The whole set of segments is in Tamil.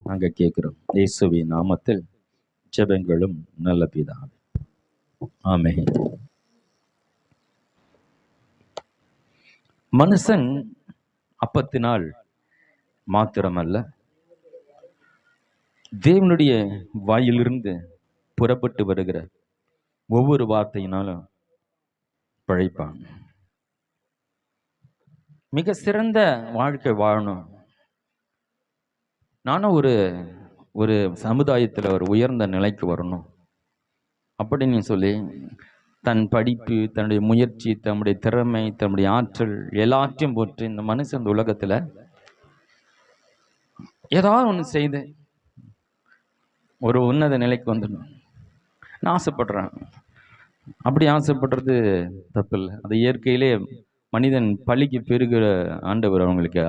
நாங்கள் கேட்கிறோம். இயேசுவின் நாமத்தில் ஜெபங்களும் நல்ல பிதாவே, ஆமென். மனுஷன் அப்பத்தினால் மாத்திரமல்ல, தேவனுடைய வாயிலிருந்து புறப்பட்டு வருகிற ஒவ்வொரு வார்த்தையினாலும் பிழைப்பான். மிக சிறந்த வாழ்க்கை வாழணும், நானும் ஒரு சமுதாயத்தில் ஒரு உயர்ந்த நிலைக்கு வரணும் அப்படின்னு சொல்லி தன் படிப்பு, தன்னுடைய முயற்சி, தன்னுடைய திறமை, தன்னுடைய ஆற்றல் எல்லாத்தையும் போட்டு இந்த மனுஷன் இந்த உலகத்தில் ஏதாவது ஒன்று செய்து ஒரு உன்னத நிலைக்கு வந்துடணும் நான் ஆசைப்படுறேன். அப்படி ஆசைப்படுறது தப்பு இல்லை. அது இயற்கையிலே மனிதன் பழிக்கு பெருகிற ஆண்டவர் அவங்களுக்கு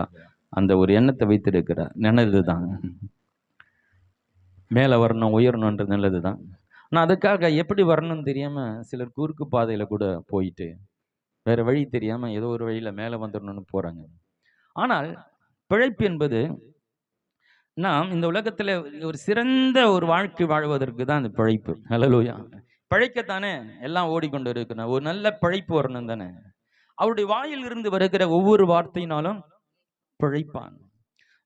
அந்த ஒரு எண்ணத்தை வைத்திருக்கிறார். நல்லது தான், மேலே வரணும், உயரணுன்றது நல்லது தான். ஆனால் அதுக்காக எப்படி வரணும்னு தெரியாமல் சிலர் குறுக்கு பாதையில் கூட போயிட்டு வேறு வழி தெரியாமல் ஏதோ ஒரு வழியில் மேலே வந்துடணும்னு போகிறாங்க. ஆனால் பிழைப்பு என்பது நாம் இந்த உலகத்தில் ஒரு சிறந்த ஒரு வாழ்க்கை வாழ்வதற்கு தான் அந்த பிழைப்பு. ஹல்லேலூயா. பிழைக்கத்தானே எல்லாம் ஓடிக்கொண்டு இருக்கணும். ஒரு நல்ல பிழைப்பு வரணும் தானே. அவருடைய வாயில் இருந்து வருகிற ஒவ்வொரு வார்த்தையினாலும் பிழைப்பான்.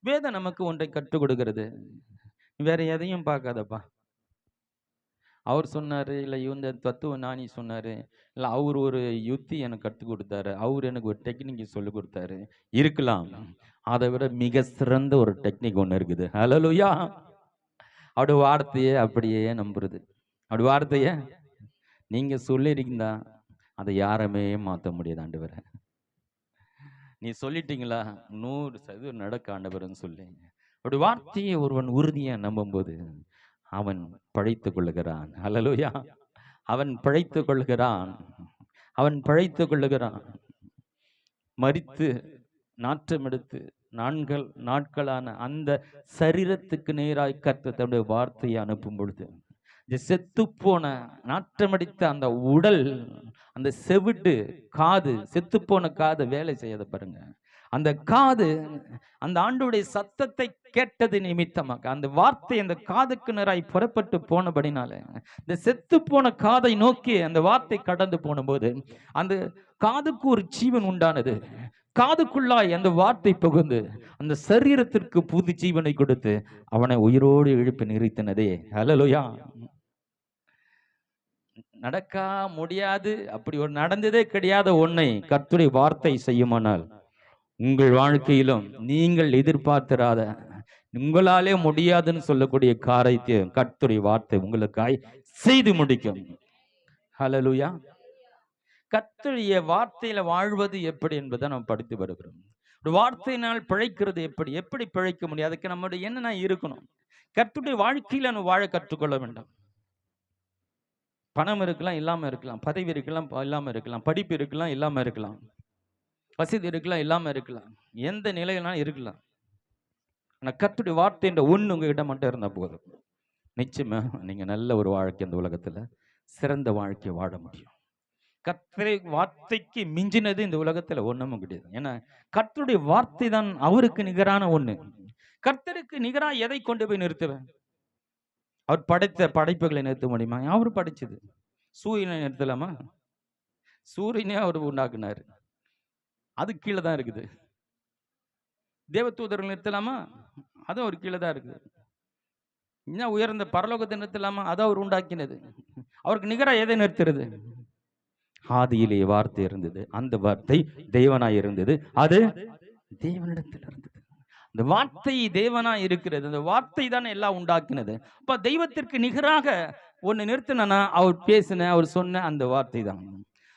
வேதம் நமக்கு ஒன்றை கற்றுக் கொடுக்கிறது. வேற எதையும் பார்க்காதப்பா. அவர் சொன்னாரு, இல்லை இந்த தத்துவ ஞானி சொன்னாரு, இல்லை அவர் ஒரு யுக்தி எனக்கு கற்றுக் கொடுத்தாரு, அவர் எனக்கு ஒரு டெக்னிக் சொல்லி கொடுத்தாரு. இருக்கலாம், அதை விட மிக சிறந்த ஒரு டெக்னிக் ஒன்று இருக்குது. ஹல்லேலூயா. அவருடைய வார்த்தையை அப்படியே நம்புறது. அவருடைய வார்த்தையை நீங்க சொல்லிருக்கீங்களா, அதை யாருமே மாற்ற முடியாது. ஆண்டவரை நீ சொல்லிட்டீங்களா, 100% நடக்க ஆண்டவர்னு சொல்லி அவருடைய வார்த்தையை ஒருவன் உறுதியா நம்பும் போது அவன் பழைத்துக் கொள்ளுகிறான். ஹல்லேலூயா. அவன் பழைத்துக் கொள்ளுகிறான். அவன் பழைத்துக் கொள்ளுகிறான். மரித்து நாற்றம் எடுத்து நாட்களான அந்த சரீரத்துக்கு நேராய் கர்த்தர் தன்னுடைய வார்த்தையை அனுப்பும் பொழுது செத்து போன நாற்றமடித்த அந்த உடல், அந்த செவிட்டு காது, செத்து போன காது வேலை செய்யாத பாருங்க. அந்த காது அந்த ஆண்டவருடைய சத்தத்தை கேட்டது நிமித்தமாக அந்த வார்த்தை அந்த காதுக்கு நேராய் புறப்பட்டு போனபடினால இந்த செத்து போன காதை நோக்கி அந்த வார்த்தை கடந்து போன போது அந்த காதுக்கு ஒரு ஜீவன் உண்டானது. காதுக்குள்ளாய் அந்த வார்த்தை புகுந்து அந்த சரீரத்திற்கு புது ஜீவனை கொடுத்து அவனை உயிரோடு எழுப்பி நிறுத்தினதே. ஹல்லேலூயா. நடக்கா முடியாது, அப்படி ஒரு நடந்ததே கிடையாத ஒன்றை கர்த்தருடைய வார்த்தை செய்யுமானால் உங்கள் வாழ்க்கையிலும் நீங்கள் எதிர்பார்த்திராத, உங்களாலே முடியாதுன்னு சொல்லக்கூடிய காரியத்தை கர்த்தருடைய வார்த்தை உங்களுக்காய் செய்து முடிக்கும். ஹல்லேலூயா. கர்த்தருடைய வார்த்தையில வாழ்வது எப்படி என்பதை நாம் படித்து வருகிறோம். வார்த்தையினால் பிழைக்கிறது எப்படி எப்படி பிழைக்க முடியும்? அதுக்கு நம்முடைய என்னென்ன இருக்கணும்? கர்த்தருடைய வாழ்க்கையில நம்ம வாழ கற்றுக்கொள்ள வேண்டும். பணம் இருக்கலாம், இல்லாம இருக்கலாம். பதவி இருக்கலாம், இல்லாம இருக்கலாம். படிப்பு இருக்கலாம், இல்லாம இருக்கலாம். வசதி இருக்கலாம், இல்லாம இருக்கலாம். எந்த நிலையிலாம் இருக்கலாம். ஆனால் கர்த்தருடைய வார்த்தை என்ற ஒன்று உங்ககிட்ட மட்டும் இருந்தா போதும், நிச்சயமா நீங்க நல்ல ஒரு வாழ்க்கை இந்த உலகத்துல சிறந்த வாழ்க்கையை வாழ முடியும். கர்த்தருடைய வார்த்தைக்கு மிஞ்சினது இந்த உலகத்துல ஒண்ணுமும் கிடையாது. ஏன்னா கர்த்தருடைய வார்த்தை தான் அவருக்கு நிகரான ஒண்ணு. கர்த்தருக்கு நிகரா எதை கொண்டு போய் நிறுத்துவேன்? அவர் படைத்த படைப்புகளை நிறுத்த முடியுமா? அவர் படைச்சது. சூரியனை நிறுத்தலாமா? சூரியனே அவர் உண்டாக்குனாரு, அது கீழே தான் இருக்குது. தேவதூதர்கள் நிறுத்தலாமா? அதுவும் அவர் கீழே தான் இருக்குது. இன்னும் உயர்ந்த பரலோகத்தை நிறுத்தலாமா? அதை அவர் உண்டாக்கினது. அவருக்கு நிகரா எதை நிறுத்துறது? ஆதியிலே வார்த்தை இருந்தது, அந்த வார்த்தை தேவனாய் இருந்தது, அது தேவனிடத்தில் இருந்தது. இந்த வார்த்தை தேவனாய் இருக்கிறது. அந்த வார்த்தை தான் எல்லாம் உண்டாக்கினது. அப்ப தெய்வத்திற்கு நிகராக ஒன்னு நிறுத்தினா அவர் பேசின, அவர் சொன்ன அந்த வார்த்தை தான்.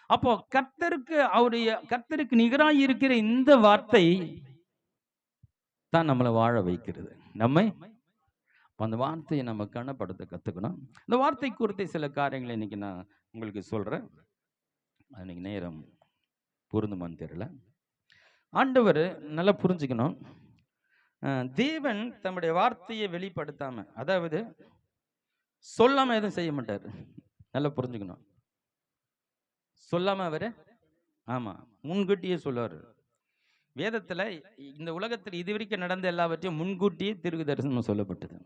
அப்போ கர்த்தருக்கு நிகராய் இருக்கிற இந்த வார்த்தை தான் நம்மளை வாழ வைக்கிறது. நம்மை அந்த வார்த்தையை நம்ம கனப்படுத்த கத்துக்கணும். இந்த வார்த்தை குறித்து சில காரியங்களை இன்னைக்கு நான் உங்களுக்கு சொல்றேன். இன்னைக்கு நேரம் பொருந்துமான்னு தெரியல. ஆண்டவர் நல்லா புரிஞ்சுக்கணும். தேவன் தம்முடைய வார்த்தையை வெளிப்படுத்தாம, அதாவது சொல்லாம எதுவும் செய்ய மாட்டார். நல்லா புரிஞ்சுக்கணும். சொல்லாம அவரு முன்கூட்டியே சொல்லுவாரு. வேதத்துல இந்த உலகத்தில் இதுவரைக்கும் நடந்த எல்லாவற்றையும் முன்கூட்டியே தீர்க்க தரிசனம் சொல்லப்பட்டது.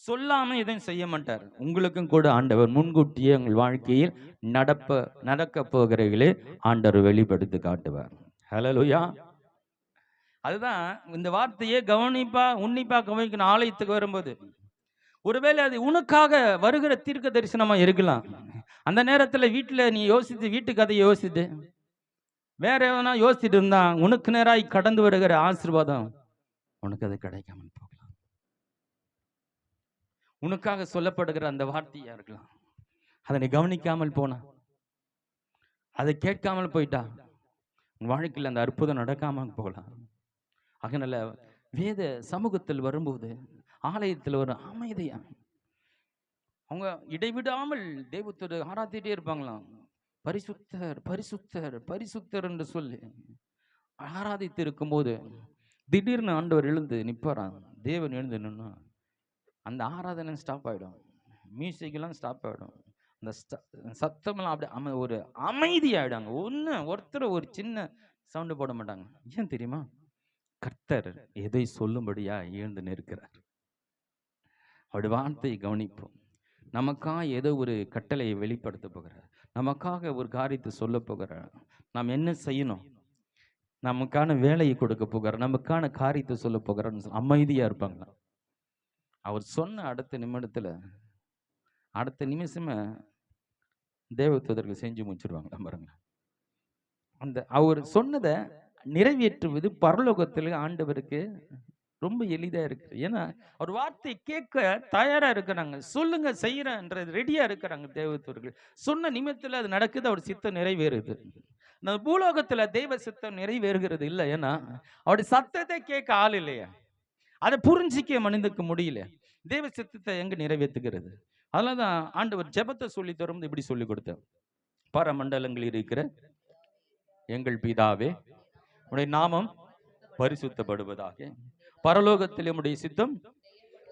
சொல்லாம எதையும் செய்ய மாட்டார். உங்களுக்கும் கூட ஆண்டவர் முன்கூட்டியே உங்கள் வாழ்க்கையில் நடக்க போகிறவர்களே ஆண்டவர் வெளிப்படுத்தி காட்டுவார். ஹல்லேலூயா. அதுதான் இந்த வார்த்தையை உன்னிப்பா கவனிக்கணும். ஆலயத்துக்கு வரும்போது ஒருவேளை அது உனக்காக வருகிற தீர்க்க தரிசனமா இருக்கலாம். அந்த நேரத்துல வீட்டுல நீ வீட்டு கதையை யோசித்து வேற எவனா யோசிச்சுட்டு இருந்தா உனக்கு நேராய் கடந்து வருகிற ஆசீர்வாதம் உனக்கு அது கிடைக்காமல் போகலாம். உனக்காக சொல்லப்படுகிற அந்த வார்த்தையா இருக்கலாம். அதை நீ கவனிக்காமல் போனா, அதை கேட்காமல் போயிட்டா உன் வாழ்க்கையில் அந்த அற்புதம் நடக்காமல் போகலாம். அதனால வேத சமூகத்தில் வரும்போது ஆலயத்தில் ஒரு அமைதியா அவங்க இடைவிடாமல் தெய்வத்தோடு ஆராத்திட்டே இருப்பாங்களாம். பரிசுத்தர் பரிசுத்தர் பரிசுத்தர் என்று சொல்லி ஆராதித்து இருக்கும்போது திடீர்னு ஆண்டவர் எழுந்து நிற்பாராம். தேவன் எழுந்து நின்னா அந்த ஆராதனை ஸ்டாப் ஆகிடும், மியூசிக்லாம் ஸ்டாப் ஆகிடும், அந்த சத்தமெல்லாம் அப்படியே ஒரு அமைதி ஆகிடாங்க. ஒருத்தர் ஒரு சின்ன சவுண்டு போட மாட்டாங்க. ஏன் தெரியுமா? கர்த்தர் எதை சொல்லும்படியா எழுந்து நிற்கிறார். அவருடைய வார்த்தையை கவனிப்போம். நமக்காக ஏதோ ஒரு கட்டளையை வெளிப்படுத்த போகிறார், நமக்காக ஒரு காரியத்தை சொல்ல போகிறார். நாம் என்ன செய்யணும், நமக்கான வேலையை கொடுக்க போகிறார், நமக்கான காரியத்தை சொல்ல போகிறார். அமைதியா இருப்பாங்க. அவர் சொன்ன அடுத்த நிமிஷமே தேவதூதர்கள் செஞ்சு முடிச்சிருவாங்க பாருங்க. அவர் சொன்னதை நிறைவேற்றுவது பரலோகத்தில் ஆண்டவருக்கு ரொம்ப எளிதா இருக்கு. ஏன்னா ஒரு வார்த்தை கேட்க தயாரா இருக்கிறாங்க. சொல்லுங்க செய்யறன்றது ரெடியா இருக்கிறாங்க தேவதூதர்கள். சொன்ன நிமிடத்துல அது நடக்குது, அவர் சித்தம் நிறைவேறுது. நம்ம பூலோகத்துல தெய்வ சித்தம் நிறைவேறுகிறது இல்லை. ஏன்னா அவருடைய சத்தத்தை கேட்க ஆள் இல்லையா, அதை புரிஞ்சிக்க மனிதனுக்கு முடியல. தெய்வ சித்தத்தை எங்க நிறைவேற்றுகிறது? அதனாலதான் ஆண்டவர் ஜெபத்தை சொல்லி தரும் இப்படி சொல்லி கொடுத்தார். பரமண்டலங்களில் இருக்கிற எங்கள் பிதாவே, உடைய நாமம் பரிசுத்தப்படுவதாக, பரலோகத்தில் உடைய சித்தம்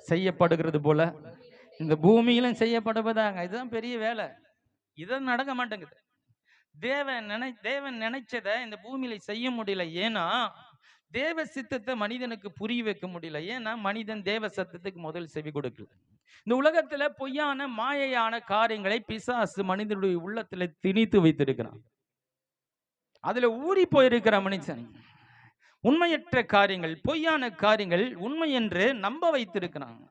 செய்யப்படுகிறது போல இந்த பூமியிலும் செய்யப்படுவதாக. இதுதான் பெரிய வேலை. இதான் நடக்க மாட்டேங்குது. தேவன் நினைச்சதை இந்த பூமியில செய்ய முடியல. ஏன்னா தேவ சித்தத்தை மனிதனுக்கு புரிய வைக்க முடியல. ஏன்னா மனிதன் தேவ சத்தத்துக்கு முதல் செவி கொடுக்கல. இந்த உலகத்துல பொய்யான மாயையான காரியங்களை பிசாசு மனிதனுடைய உள்ளத்துல திணித்து வைத்திருக்கிறான். அதுல ஊறி போயிருக்கிற மனுஷன் உண்மையற்ற காரியங்கள், பொய்யான காரியங்கள் உண்மை என்று நம்ப வைத்திருக்கிறாங்க.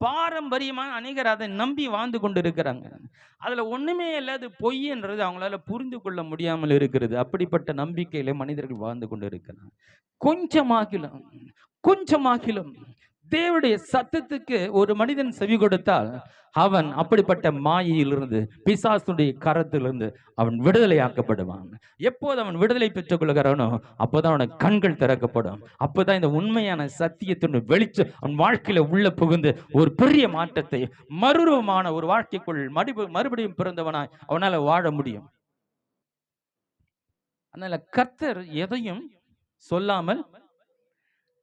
பாரம்பரியமான அநேகர் அதை நம்பி வாழ்ந்து கொண்டு இருக்கிறாங்க. அதுல ஒண்ணுமே இல்லை, அது பொய் என்றது அவங்களால புரிந்து கொள்ள முடியாமல் இருக்கிறது. அப்படிப்பட்ட நம்பிக்கையில மனிதர்கள் வாழ்ந்து கொண்டு இருக்கிறாங்க. கொஞ்சமாகிலும் தேவனுடைய சத்தத்துக்கு ஒரு மனிதன் செவி கொடுத்தால் அவன் அப்படிப்பட்ட மாயையிலிருந்து, பிசாசுடைய கரத்திலிருந்து அவன் விடுதலை ஆக்கப்படுவான். எப்போது அவன் விடுதலை பெற்றுக் கொள்கிறானோ அப்போதான் அவனுக்கு கண்கள் திறக்கப்படும். அப்போதான் இந்த உண்மையான சத்தியத்தின் வெளிச்சம் அவன் வாழ்க்கையில உள்ள புகுந்து ஒரு பெரிய மாற்றத்தை, மறுரூபமான ஒரு வாழ்க்கைக்குள் மறுபடியும் பிறந்தவனாய் அவனால வாழ முடியும். அதனால கர்த்தர் எதையும் சொல்லாமல்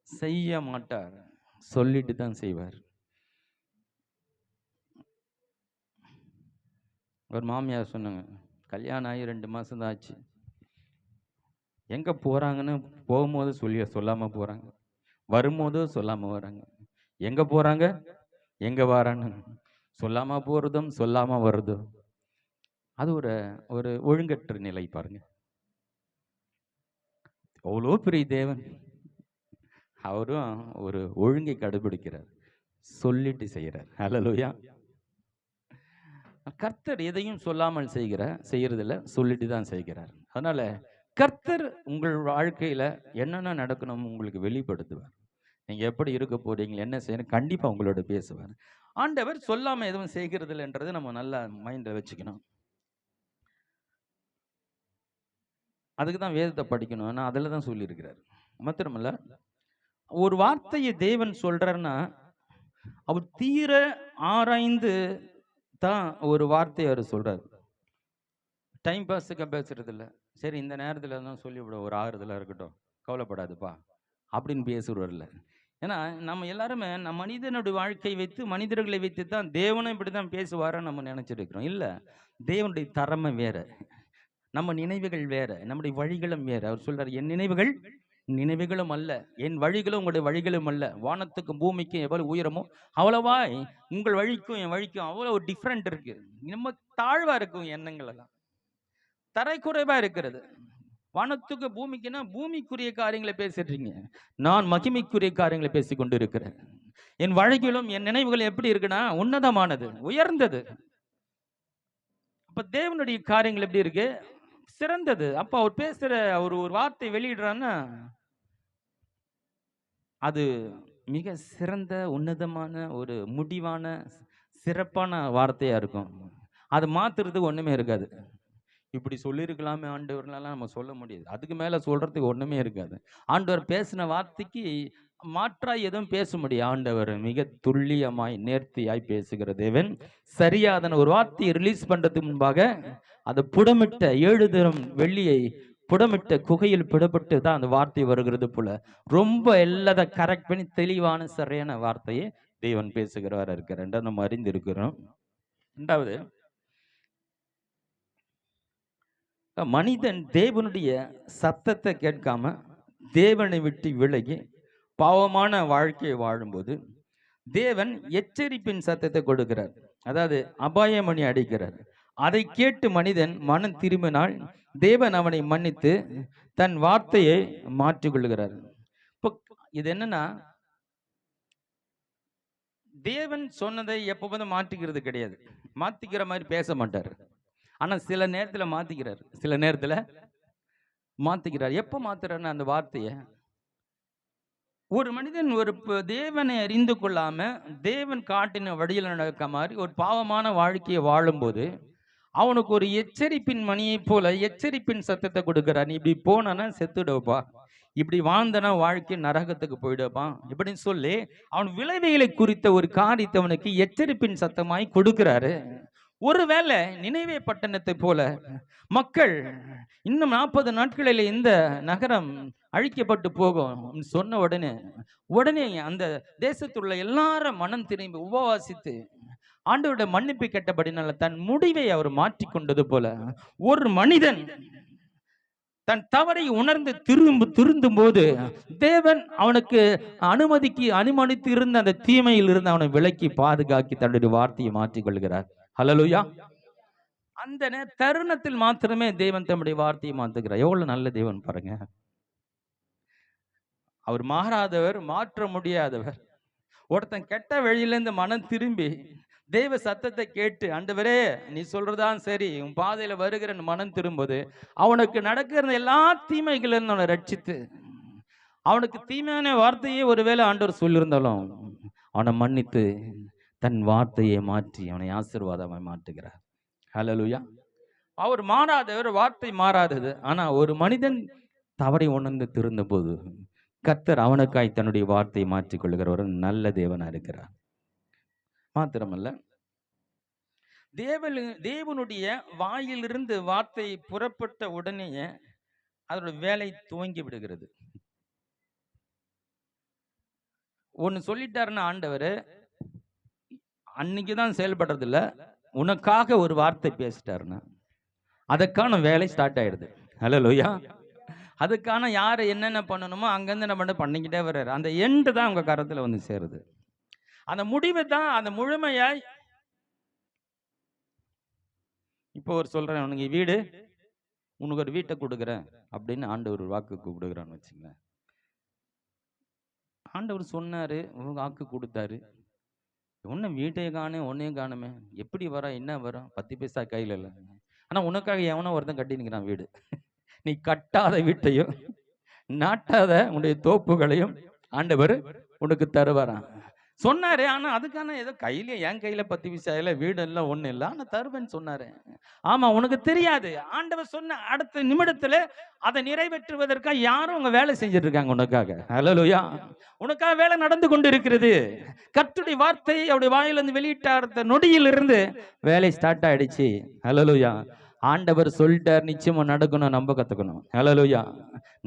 செய்ய மாட்டார், சொல்லிட்டு தான் செய்வார். ஒரு மாமியார் சொன்னாங்க, கல்யாணம் ஆகி 2 மாசம் தான் ஆச்சு, எங்க போறாங்கன்னு போகும்போது சொல்லாம போறாங்க, வரும்போதும் சொல்லாம வராங்க. எங்க போறாங்க எங்க வரான்னு சொல்லாம போறதும் சொல்லாம வருதும், அது ஒரு ஒழுங்கற்ற நிலை. பாருங்க, அவ்வளோ பெரிய தேவன், அவரும் ஒரு ஒழுங்கை கடைபிடிக்கிறார், சொல்லிட்டு செய்யறார். ஹல்லேலூயா. கர்த்தர் எதையும் சொல்லாமல் செய்யறதில்ல, சொல்லிட்டு தான் செய்கிறார். அதனால கர்த்தர் உங்கள் வாழ்க்கையில என்னென்ன நடக்கணும் உங்களுக்கு வெளிப்படுத்துவார். நீங்க எப்படி இருக்க போறீங்க, என்ன செய்யணும், கண்டிப்பா உங்களோட பேசுவார். ஆண்டவர் சொல்லாம எதுவும் செய்கிறது இல்லைன்றது நம்ம நல்லா மைண்ட்ல வச்சுக்கணும். அதுக்கு தான் வேதத்தை படிக்கணும். ஆனா அதுல தான் சொல்லி இருக்கிறார். மாத்திரமல்ல, ஒரு வார்த்தையை தேவன் சொல்றாருன்னா அவர் தீர ஆராய்ந்து தான் ஒரு வார்த்தையை அவர் சொல்றாரு. டைம் பாஸுக்கு பேசுறது இல்லை. சரி, இந்த நேரத்துல தான் சொல்லிவிட, ஒரு ஆறுதலா இருக்கட்டும், கவலைப்படாதுப்பா அப்படின்னு பேசுறவர்ல. ஏன்னா நம்ம எல்லாருமே மனிதனுடைய வாழ்க்கையை வைத்து, மனிதர்களை வைத்து தான் தேவனும் இப்படிதான் பேசுவாரன்னு நம்ம நினைச்சிட்டு இருக்கிறோம். இல்ல, தேவனுடைய தரமை வேற. நம்ம நினைவுகள் வேற, நம்முடைய வழிகளும் வேற. அவர் சொல்றாரு, என் நினைவுகள் நினைவுகளும் அல்ல, என் வழிகளும் உங்களுடைய வழிகளும் அல்ல. வானத்துக்கும் பூமிக்கும் எவ்வளவு உயரமோ அவ்வளவா உங்கள் வழிக்கும் என் வழிக்கும் அவ்வளவு டிஃப்ரெண்ட் இருக்கு. நம்ம தாழ்வா இருக்கும் எண்ணங்கள் எல்லாம், தரைக்குறைவா இருக்கிறது. வானத்துக்கு பூமிக்குன்னா பூமிக்குரிய காரியங்களை பேசிடுறீங்க, நான் மகிமைக்குரிய காரியங்களை பேசிக் கொண்டு இருக்கிறேன். என் வழிகளும் என் நினைவுகளும் எப்படி இருக்குன்னா உன்னதமானது, உயர்ந்தது. அப்ப தேவனுடைய காரியங்கள் எப்படி இருக்கு? சிறந்தது. அப்ப அவர் பேசுற ஒரு வார்த்தை வெளியிடுறான்னா அது மிக சிறந்த உன்னதமான ஒரு முடிவான சிறப்பான வார்த்தையா இருக்கும். அது மாத்துறதுக்கு ஒண்ணுமே இருக்காது. இப்படி சொல்லியிருக்கலாமே ஆண்டவர்லாம் நம்ம சொல்ல முடியாது. அதுக்கு மேல சொல்றதுக்கு ஒண்ணுமே இருக்காது. ஆண்டவர் பேசின வார்த்தைக்கு மாற்றாய் எதுவும் பேச முடியும். ஆண்டவர் மிக துல்லியமாய் நேர்த்தியாய் பேசுகிற தேவன். சரியாதன ஒரு வார்த்தையை ரிலீஸ் பண்றதுக்கு முன்பாக அதை புடமிட்ட 7 தரம் வெள்ளியை புடமிட்ட குகையில் பிடப்பட்டு தான் அந்த வார்த்தை வருகிறது போல ரொம்ப எல்லாத கரெக்ட் பண்ணி தெளிவான சரியான வார்த்தையை தேவன் பேசுகிறவரா இருக்கிறார் என்று நம்ம அறிந்திருக்கிறோம். இரண்டாவது, மனிதன் தேவனுடைய சத்தத்தை கேட்காம தேவனை விட்டு விலகி பாவமான வாழ்க்கையை வாழும்போது தேவன் எச்சரிப்பின் சத்தத்தை கொடுக்கிறார். அதாவது அபாயமணி அடிக்கிறார். அதை கேட்டு மனிதன் மனம் திரும்பினால் தேவன் அவனை மன்னித்து தன் வார்த்தையை மாற்றிக்கொள்கிறார். இப்போ இது என்னன்னா, தேவன் சொன்னதை எப்போதும் மாற்றிக்கிறது கிடையாது. மாத்திக்கிற மாதிரி பேச மாட்டார். ஆனா சில நேரத்துல மாத்திக்கிறார், சில நேரத்துல மாத்திக்கிறார். எப்ப மாத்துறாருன்னா அந்த வார்த்தைய ஒரு மனிதன் ஒரு தேவனை அறிந்து கொள்ளாம தேவன் காட்டின வழியில் நடக்க மாதிரி ஒரு பாவமான வாழ்க்கையை வாழும்போது அவனுக்கு ஒரு எச்சரிப்பின் மணியை போல எச்சரிப்பின் சத்தத்தை கொடுக்கிறார். நீ இப்படி போனா செத்துடுவப்பா, இப்படி வாழ்ந்தனா வாழ்க்கை நரகத்துக்கு போயிடுவான் இப்படின்னு சொல்லி அவன் விளைவுகளை குறித்த ஒரு காரியத்தை அவனுக்கு எச்சரிப்பின் சத்தமாய் கொடுக்கிறாரு. ஒருவேளை நினைவே பட்டணத்தை போல மக்கள் இன்னும் 40 நாட்களில் இந்த நகரம் அழிக்கப்பட்டு போகும் சொன்ன உடனே அந்த தேசத்துள்ள எல்லாரும் மனம் திரும்பி உபவாசித்து ஆண்டவருடைய மன்னிப்பு கேட்டபடினால தன் முடிவை அவர் மாற்றிக்கொண்டது போல ஒரு மனிதன் தன் தவறை உணர்ந்து திருந்தும் போது தேவன் அவனுக்கு அனுமதித்து இருந்த அந்த தீமையில் இருந்து அவனை விலக்கி பாதுகாக்கி தன்னுடைய வார்த்தையை மாற்றிக்கொள்கிறார். ஹல்லேலூயா. அந்த தருணத்தில் மாத்திரமே தேவன் தம்முடைய வார்த்தையை மாற்றுகிறார். எவ்வளவு நல்ல தேவன் பாருங்க. அவர் மாறாதவர், மாற்ற முடியாதவர். ஒருத்தன் கெட்ட வழியிலிருந்து மனம் திரும்பி தேவ சத்தத்தை கேட்டு ஆண்டவரே நீ சொல்றதான் சரி உன் பாதையில வருகிற மனம் திரும்புது அவனுக்கு நடக்கிற எல்லா தீமைகளிலும் அவனை ரட்சித்து அவனுக்கு தீமையான வார்த்தையே ஒருவேளை ஆண்டவர் சொல்லியிருந்தாலும் அவனை மன்னித்து தன் வார்த்தையை மாற்றி அவனை ஆசீர்வாதமாய் மாற்றுகிறார். ஹல்லேலூயா. அவர் மாறாதவர், வார்த்தை மாறாதது. ஆனா ஒரு மனிதன் தவறை உணர்ந்து திருந்த போது கர்த்தர் அவனுக்காய் தன்னுடைய வார்த்தையை மாற்றிக் கொள்கிற ஒரு நல்ல தேவனா இருக்கிறார். மாத்திரமல்ல, தேவனுடைய வாயிலிருந்து வார்த்தை புறப்பட்ட உடனேயே அதோட வேலை துவங்கி விடுகிறது. ஒன்னு சொல்லிட்டாருன்னா ஆண்டவர் அன்னைக்குதான் செயல்படுறது இல்ல, உனக்காக ஒரு வார்த்தை பேசிட்டாருன்னா அதுக்கான வேலை ஸ்டார்ட் ஆயிடுது. ஹல்லேலூயா. அதுக்கான யார் என்னென்ன பண்ணணுமோ அங்கேருந்து நம்ம பண்ணிக்கிட்டே வர்றாரு. அந்த எண்டு தான் உங்க கரத்துல வந்து சேருது. அந்த முடிவு தான் அந்த முழுமையாய். இப்போ ஒரு சொல்றேன், உனக்கு வீடு, உனக்கு ஒரு வீட்டை கொடுக்குறேன் அப்படின்னு ஆண்டவர் ஒரு வாக்கு கொடுக்குறான்னு வச்சுங்க. ஆண்டவர் சொன்னாரு, வாக்கு கொடுத்தாரு. ஒன்னும் வீட்டையே காணே, ஒன்னையும் காணுமே, எப்படி வர என்ன வரும், 10 பைசா கையில் இல்லை. ஆனா உனக்காக எவனோ ஒருத்தன் கட்டி நிற்கிறான் வீடு. நீ கட்டாத வீட்டையும் நாட்டாத உன்னுடைய தோப்புகளையும் ஆண்டவர் உனக்கு தருவாரான் சொன்னாரு. ஆனா அதுக்கான ஏதோ கையில என் கையில 10 பைசா இல்ல, வீடு எல்லாம் ஒண்ணு இல்லை, ஆனா தருவேன்னு சொன்னாரு. ஆமா, உனக்கு தெரியாது. ஆண்டவர் சொன்ன அடுத்த நிமிடத்துல அதை நிறைவேற்றுவதற்காக யாரும் உங்க வேலை செஞ்சுட்டு இருக்காங்க உனக்காக. ஹல்லேலூயா. உனக்காக வேலை நடந்து கொண்டு இருக்கிறது. கர்த்தருடைய வார்த்தை அவருடைய வாயிலிருந்து வெளியிட்ட நொடியிலிருந்து வேலை ஸ்டார்ட் ஆயிடுச்சு. ஹல்லேலூயா. ஆண்டவர் சொல்லிட்டார், நிச்சயமா நடக்கணும், நம்ப கத்துக்கணும். ஹல்லேலூயா.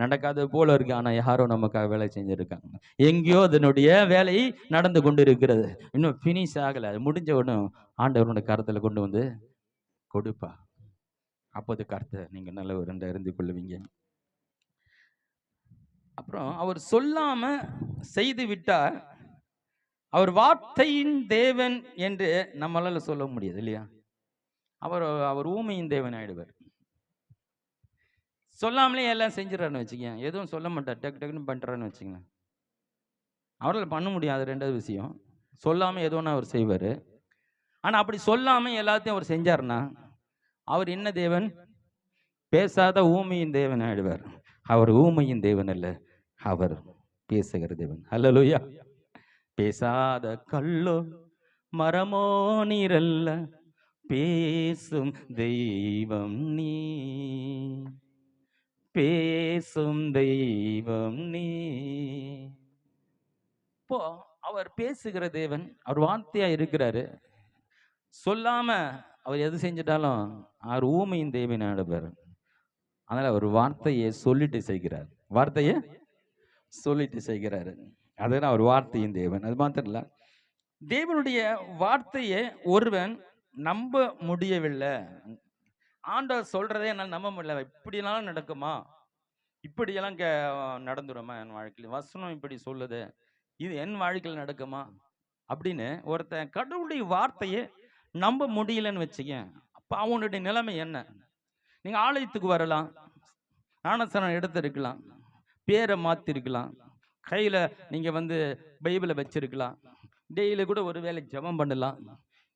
நடக்காத போல இருக்கு, ஆனா யாரோ நமக்காக வேலை செஞ்சிருக்காங்க. எங்கேயோ அதனுடைய வேலை நடந்து கொண்டு இருக்கிறது, இன்னும் பினிஷ் ஆகல. அது முடிஞ்ச உடனே ஆண்டவருடைய கருத்துல கொண்டு வந்து கொடுப்பா. அப்போது கர்த்தர் நீங்க நல்லவர் என்று அறிந்து கொள்ளுவீங்க. அப்புறம் அவர் சொல்லாம செய்து விட்டார், அவர் வார்த்தையின் தேவன் என்று நம்மளால சொல்ல முடியாது இல்லையா? அவர் அவர் ஊமையின் தேவன் ஆயிடுவார். சொல்லாமலே எல்லாம் செஞ்சிடறாருன்னு வச்சுக்கேன், எதுவும் சொல்ல மாட்டார், டக்கு டக்குன்னு பண்ணுறாருன்னு வச்சுக்கங்க. அவரால் பண்ண முடியாது. ரெண்டாவது விஷயம், சொல்லாமல் எது ஒன்று அவர் செய்வார். ஆனால் அப்படி சொல்லாமல் எல்லாத்தையும் அவர் செஞ்சார்னா அவர் என்ன தேவன்? பேசாத ஊமையின் தேவன் ஆயிடுவார். அவர் ஊமையின் தேவன் அல்ல, அவர் பேசுகிற தேவன். அல்லேலூயா. பேசாத கல்லோ மரமோ நீரல்ல, பேசும் தெய்வம் நீ, பேசும் தெய்வம் நீ. இப்போ அவர் பேசுகிற தேவன், அவர் வார்த்தையா இருக்கிறாரு. சொல்லாம அவர் எது செஞ்சிட்டாலும் அவர் ஊமையின் தேவன் ஆயிடுவார். அதனால அவர் வார்த்தையை சொல்லிட்டு செய்கிறார். வார்த்தையை சொல்லிட்டு செய்கிறாரு. அதுதான் அவர் வார்த்தையின் தேவன். அது மாத்திரம் இல்ல, தேவனுடைய வார்த்தையை ஒருவன் நம்ப முடியவில்லை. ஆண்டவர் சொல்றதே என்னால் நம்ப முடியல. இப்படினாலும் நடக்குமா? இப்படியெல்லாம் நடந்துருமா என் வாழ்க்கையில்? வசனம் இப்படி சொல்லுது, இது என் வாழ்க்கையில் நடக்குமா அப்படின்னு ஒருத்தன் கடவுளுடைய வார்த்தையை நம்ப முடியலன்னு வச்சுக்க, அப்ப அவனுடைய நிலைமை என்ன? நீங்க ஆலயத்துக்கு வரலாம், ஞானஸ்நானம் எடுத்திருக்கலாம், பேரை மாத்திருக்கலாம், கையில நீங்க பைபிளை வச்சிருக்கலாம், டெய்லி கூட ஒரு வேளை ஜெபம் பண்ணலாம்.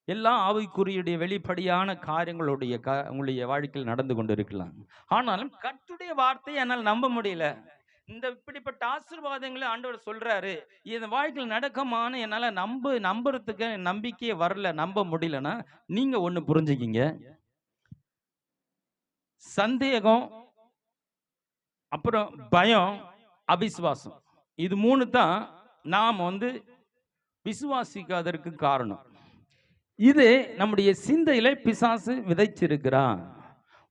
எல்லாம் ஆவிக்குரிய வெளிப்படையான காரியங்களுடைய உங்களுடைய வாழ்க்கையில் நடந்து கொண்டு இருக்கலாம். ஆனாலும் கர்த்தருடைய வார்த்தையை என்னால் நம்ப முடியல. இந்த இப்படிப்பட்ட ஆசீர்வாதங்களை ஆண்டவர் சொல்றாரு, இந்த வாழ்க்கையில் நடக்குமான்னு என்னால நம்புறதுக்கு நம்பிக்கையே வரல, நம்ப முடியலன்னா நீங்க ஒண்ணு புரிஞ்சுக்கிங்க, சந்தேகம், அப்புறம் பயம், அவிசுவாசம், இது மூணு தான் நாம் விசுவாசிக்காதற்கு காரணம். இது நம்முடைய சிந்தையில பிசாசு விதைச்சிருக்கிறான்.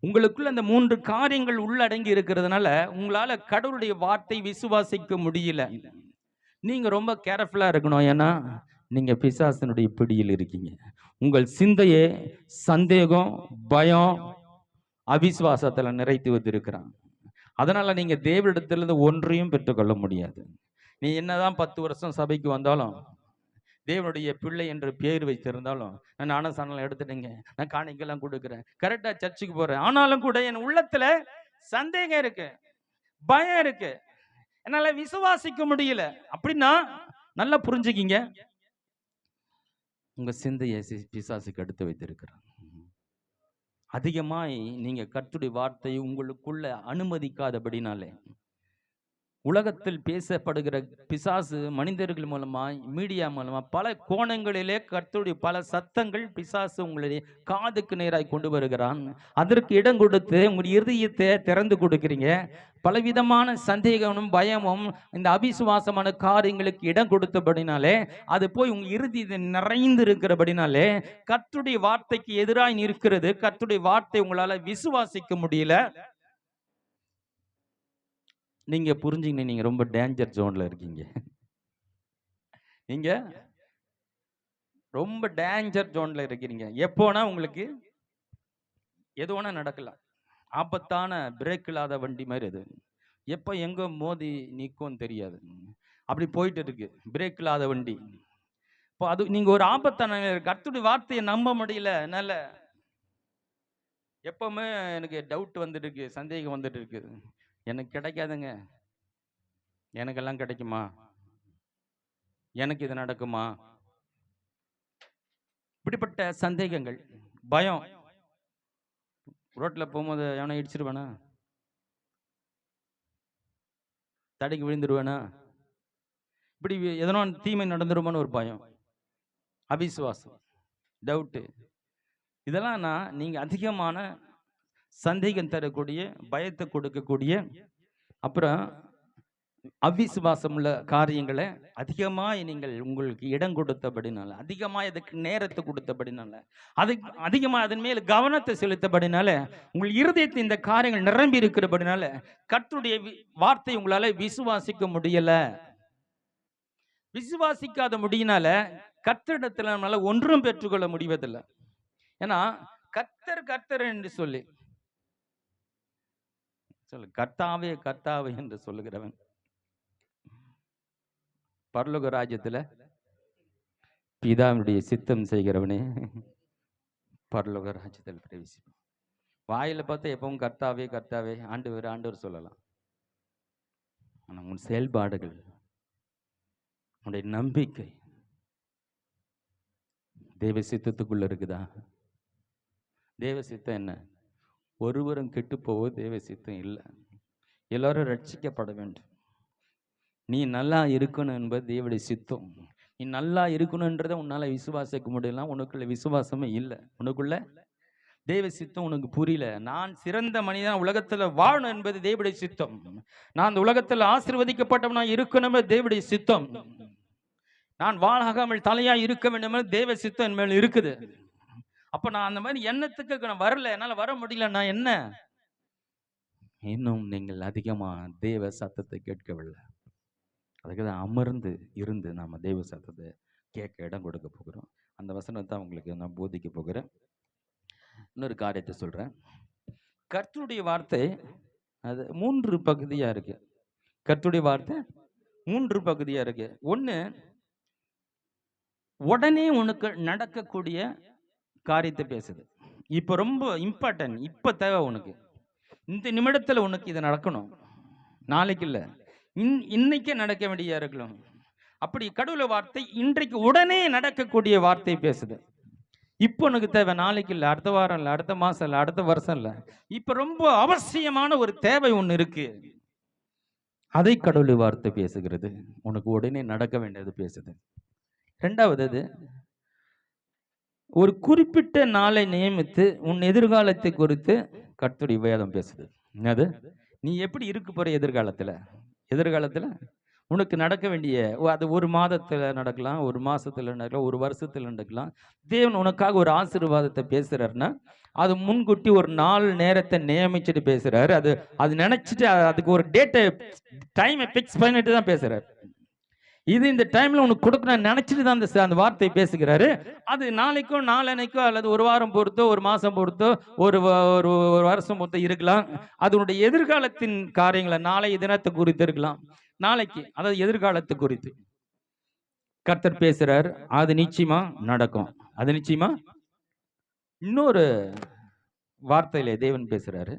உங்களுக்குள்ள அந்த மூன்று காரியங்கள் உள்ளடங்கி இருக்கிறதுனால உங்களால கடவுளுடைய வார்த்தை விசுவாசிக்க முடியல. நீங்க ரொம்ப கேர்ஃபுல்லா இருக்கணும். ஏன்னா நீங்க பிசாசனுடைய பிடியில் இருக்கீங்க. உங்கள் சிந்தையே சந்தேகம், பயம், அவிசுவாசத்துல நிறைத்து வைத்திருக்கிறான். அதனால நீங்க தேவனிடத்திலிருந்து ஒன்றையும் பெற்றுக்கொள்ள முடியாது. நீ என்னதான் 10 வருஷம் சபைக்கு வந்தாலும், தேவனுடைய பிள்ளை என்று பேர் வைத்திருந்தாலும், நான் ஞானஸ்நானம் எடுத்துட்டேங்க, நான் காணிக்கைலாம் கொடுக்குறேன், கரெக்டா சர்ச்சுக்கு போறேன், ஆனாலும் கூட என் உள்ளத்துல சந்தேகம் இருக்கு, பயம் இருக்கு, என்னால விசுவாசிக்க முடியல அப்படின்னா நல்லா புரிஞ்சுக்கிங்க, உங்க சிந்தையை பிசாசுக்கு எடுத்து வைத்திருக்கிறான். அதிகமாய் நீங்க கர்த்தருடைய வார்த்தையை உங்களுக்குள்ள அனுமதிக்காதபடினாலே, உலகத்தில் பேசப்படுகிற பிசாசு மனிதர்கள் மூலமாய், மீடியா மூலமா, பல கோணங்களிலே கர்த்தருடைய பல சத்தங்கள் பிசாசு உங்களுடைய காதுக்கு நேராய் கொண்டு வருகிறான். அதற்கு இடம் கொடுத்து உங்களுடைய இருதயத்தை திறந்து கொடுக்கிறீங்க. பலவிதமான சந்தேகமும் பயமும் இந்த அவிசுவாசமான காரியங்களுக்கு இடம் கொடுத்தபடினாலே, அது போய் உங்க இருதயத்தை நிறைந்து இருக்கிறபடினாலே கர்த்தருடைய வார்த்தைக்கு எதிராய் நிற்கிறது. கர்த்தருடைய வார்த்தை உங்களால விசுவாசிக்க முடியல. நீங்க புரிஞ்சுங்க, நீங்க ரொம்ப டேஞ்சர் ஜோன்ல இருக்கீங்க. நீங்க ரொம்ப டேஞ்சர் ஜோன்ல இருக்கிறீங்க. எப்போனா உங்களுக்கு எது வேணா நடக்கலாம். ஆபத்தான பிரேக் இல்லாத வண்டி மாதிரி அது. எப்போ எங்க மோதி நிற்கும் தெரியாது. அப்படி போயிட்டு இருக்கு பிரேக் இல்லாத வண்டி. இப்போ அது நீங்க ஒரு ஆபத்தான கர்த்தருடைய வார்த்தையை நம்ப முடியல. என்னால எப்பவுமே எனக்கு டவுட் வந்துட்டு இருக்கு, சந்தேகம் வந்துட்டு இருக்கு. எனக்கு கிடைக்காதுங்க, எனக்கெல்லாம் கிடைக்குமா, எனக்கு இது நடக்குமா, இப்படிப்பட்ட சந்தேகங்கள், பயம். ரோட்ல போகும்போது எவனை இடிச்சிருவேனா, தடைக்கு விழுந்துருவேனா, இப்படி எதனா தீமை நடந்துருமான்னு ஒரு பயம், அவிசுவாசம், டவுட்டு, இதெல்லாம் நீங்க அதிகமான சந்தேகம் தரக்கூடிய, பயத்தை கொடுக்கக்கூடிய, அப்புறம் அவிசுவாசம் உள்ள காரியங்களை அதிகமாய் நீங்கள் உங்களுக்கு இடம் கொடுத்தபடினால, அதிகமாய் அதுக்கு நேரத்தை கொடுத்தபடினால, அதுக்கு அதிகமாக அதன் மேல் கவனத்தை செலுத்தபடினால, உங்கள் இருதயத்தில் இந்த காரியங்கள் நிரம்பி இருக்கிறபடினால கர்த்தருடைய வார்த்தை உங்களால விசுவாசிக்க முடியல. விசுவாசிக்காத முடியினால கர்த்தரிடத்தில் நம்மளால ஒன்றும் பெற்றுக்கொள்ள முடிவதில்லை. ஏன்னா கர்த்தர் கர்த்தர் என்று சொல்லி சொல்லு, கர்த்தாவே கர்த்தாவே என்று சொல்லுகிறவன் பரலோக ராஜ்யத்துல பிதாவினுடைய சித்தம் செய்கிறவனே பரலோக ராஜ்யத்தில் பிரவேசிப்பான். வாயில பார்த்தா எப்பவும் கர்த்தாவே கர்த்தாவே ஆண்டவர் ஆண்டவர் சொல்லலாம். ஆனா உன் செயல்பாடுகள், உன்னுடைய நம்பிக்கை தேவ சித்தத்துக்குள்ள இருக்குதா? தேவ சித்தம் என்ன? ஒருவரும் கெட்டு போவது தேவ சித்தம் இல்லை. எல்லாரும் ரட்சிக்கப்பட வேண்டும். நீ நல்லா இருக்கணும் என்பது தேவனுடைய சித்தம். நீ நல்லா இருக்கணுன்றதை உன்னால விசுவாசிக்க முடியலாம். உனக்குள்ள விசுவாசமே இல்லை. உனக்குள்ள தேவ சித்தம் உனக்கு புரியல. நான் சிறந்த மனிதன் உலகத்துல வாழணும் என்பது தேவனுடைய சித்தம். நான் அந்த உலகத்துல ஆசீர்வதிக்கப்பட்டவனா இருக்கணும் தேவனுடைய சித்தம். நான் வாழாகாமல் தலையா இருக்க வேண்டும் தேவ சித்தம் என் மேல இருக்குது. அப்ப நான் அந்த மாதிரி எண்ணத்துக்கு நான் வரல, என்னால வர முடியல. நான் என்ன, இன்னும் நீங்கள் அதிகமா தேவ சத்தத்தை கேட்கவில்லை. அதுக்குதான் அமர்ந்து இருந்து நாம தேவ சத்தத்தை கேட்க இடம் கொடுக்க போகிறோம். அந்த வசனத்தை உங்களுக்கு நான் போதிக்க போகிறேன். இன்னொரு காரியத்தை சொல்றேன். கர்த்தருடைய வார்த்தை அது 3 பகுதியா இருக்கு. கர்த்தருடைய வார்த்தை 3 பகுதியா இருக்கு. ஒண்ணு, உடனே உனக்கு நடக்கக்கூடிய காரியத்தை பேசுது. இப்ப ரொம்ப இம்பார்ட்டன்ட், இப்ப தேவை உனக்கு. இந்த நிமிடத்துல உனக்கு இது நடக்கணும், நாளைக்கு இல்ல, இன்னைக்கே நடக்க வேண்டிய இருக்கலாம். அப்படி கடவுள் வார்த்தை இன்றைக்கு உடனே நடக்கக்கூடிய வார்த்தை பேசுது. இப்போ உனக்கு தேவை, நாளைக்கு இல்லை, அடுத்த வாரம் இல்லை, அடுத்த மாசம் இல்லை, அடுத்த வருஷம் இல்லை. இப்ப ரொம்ப அவசியமான ஒரு தேவை ஒன்று இருக்கு. அதை கடவுள் வார்த்தை பேசுகிறது. உனக்கு உடனே நடக்க வேண்டியது பேசுது. ரெண்டாவது, அது ஒரு குறிப்பிட்ட நாளை நியமித்து உன் எதிர்காலத்தை குறித்து கர்த்தருடைய வேதம் பேசுது. அது நீ எப்படி இருக்க போற எதிர்காலத்துல உனக்கு நடக்க வேண்டிய, அது ஒரு மாதத்துல நடக்கலாம், ஒரு மாசத்துல நடக்கலாம், ஒரு வருஷத்துல நடக்கலாம். தேவன் உனக்காக ஒரு ஆசீர்வாதத்தை பேசுறாருன்னா அது முன்கூட்டி ஒரு நாள் நேரத்தை நியமிச்சுட்டு பேசுறாரு. அது நினைச்சிட்டு அதுக்கு ஒரு டேட்டை டைமை பிக்ஸ் பண்ணிட்டு தான் பேசுறாரு. இது இந்த டைம்ல உனக்கு கொடுக்கணும் நினைச்சிட்டு தான் அந்த வார்த்தையை பேசுகிறாரு. அது நாளைக்கோ நாளனைக்கோ அல்லது ஒரு வாரம் பொறுத்தோ ஒரு மாசம் பொறுத்தோ ஒரு வருஷம் பொறுத்தோ இருக்கலாம். அதனுடைய எதிர்காலத்தின் காரியங்களை நாளை தினத்தை குறித்து இருக்கலாம். நாளைக்கு, அதாவது எதிர்காலத்தை குறித்து கர்த்தர் பேசுறார். அது நிச்சயமா நடக்கும். அது நிச்சயமா. இன்னொரு வார்த்தையில தேவன் பேசுறாரு.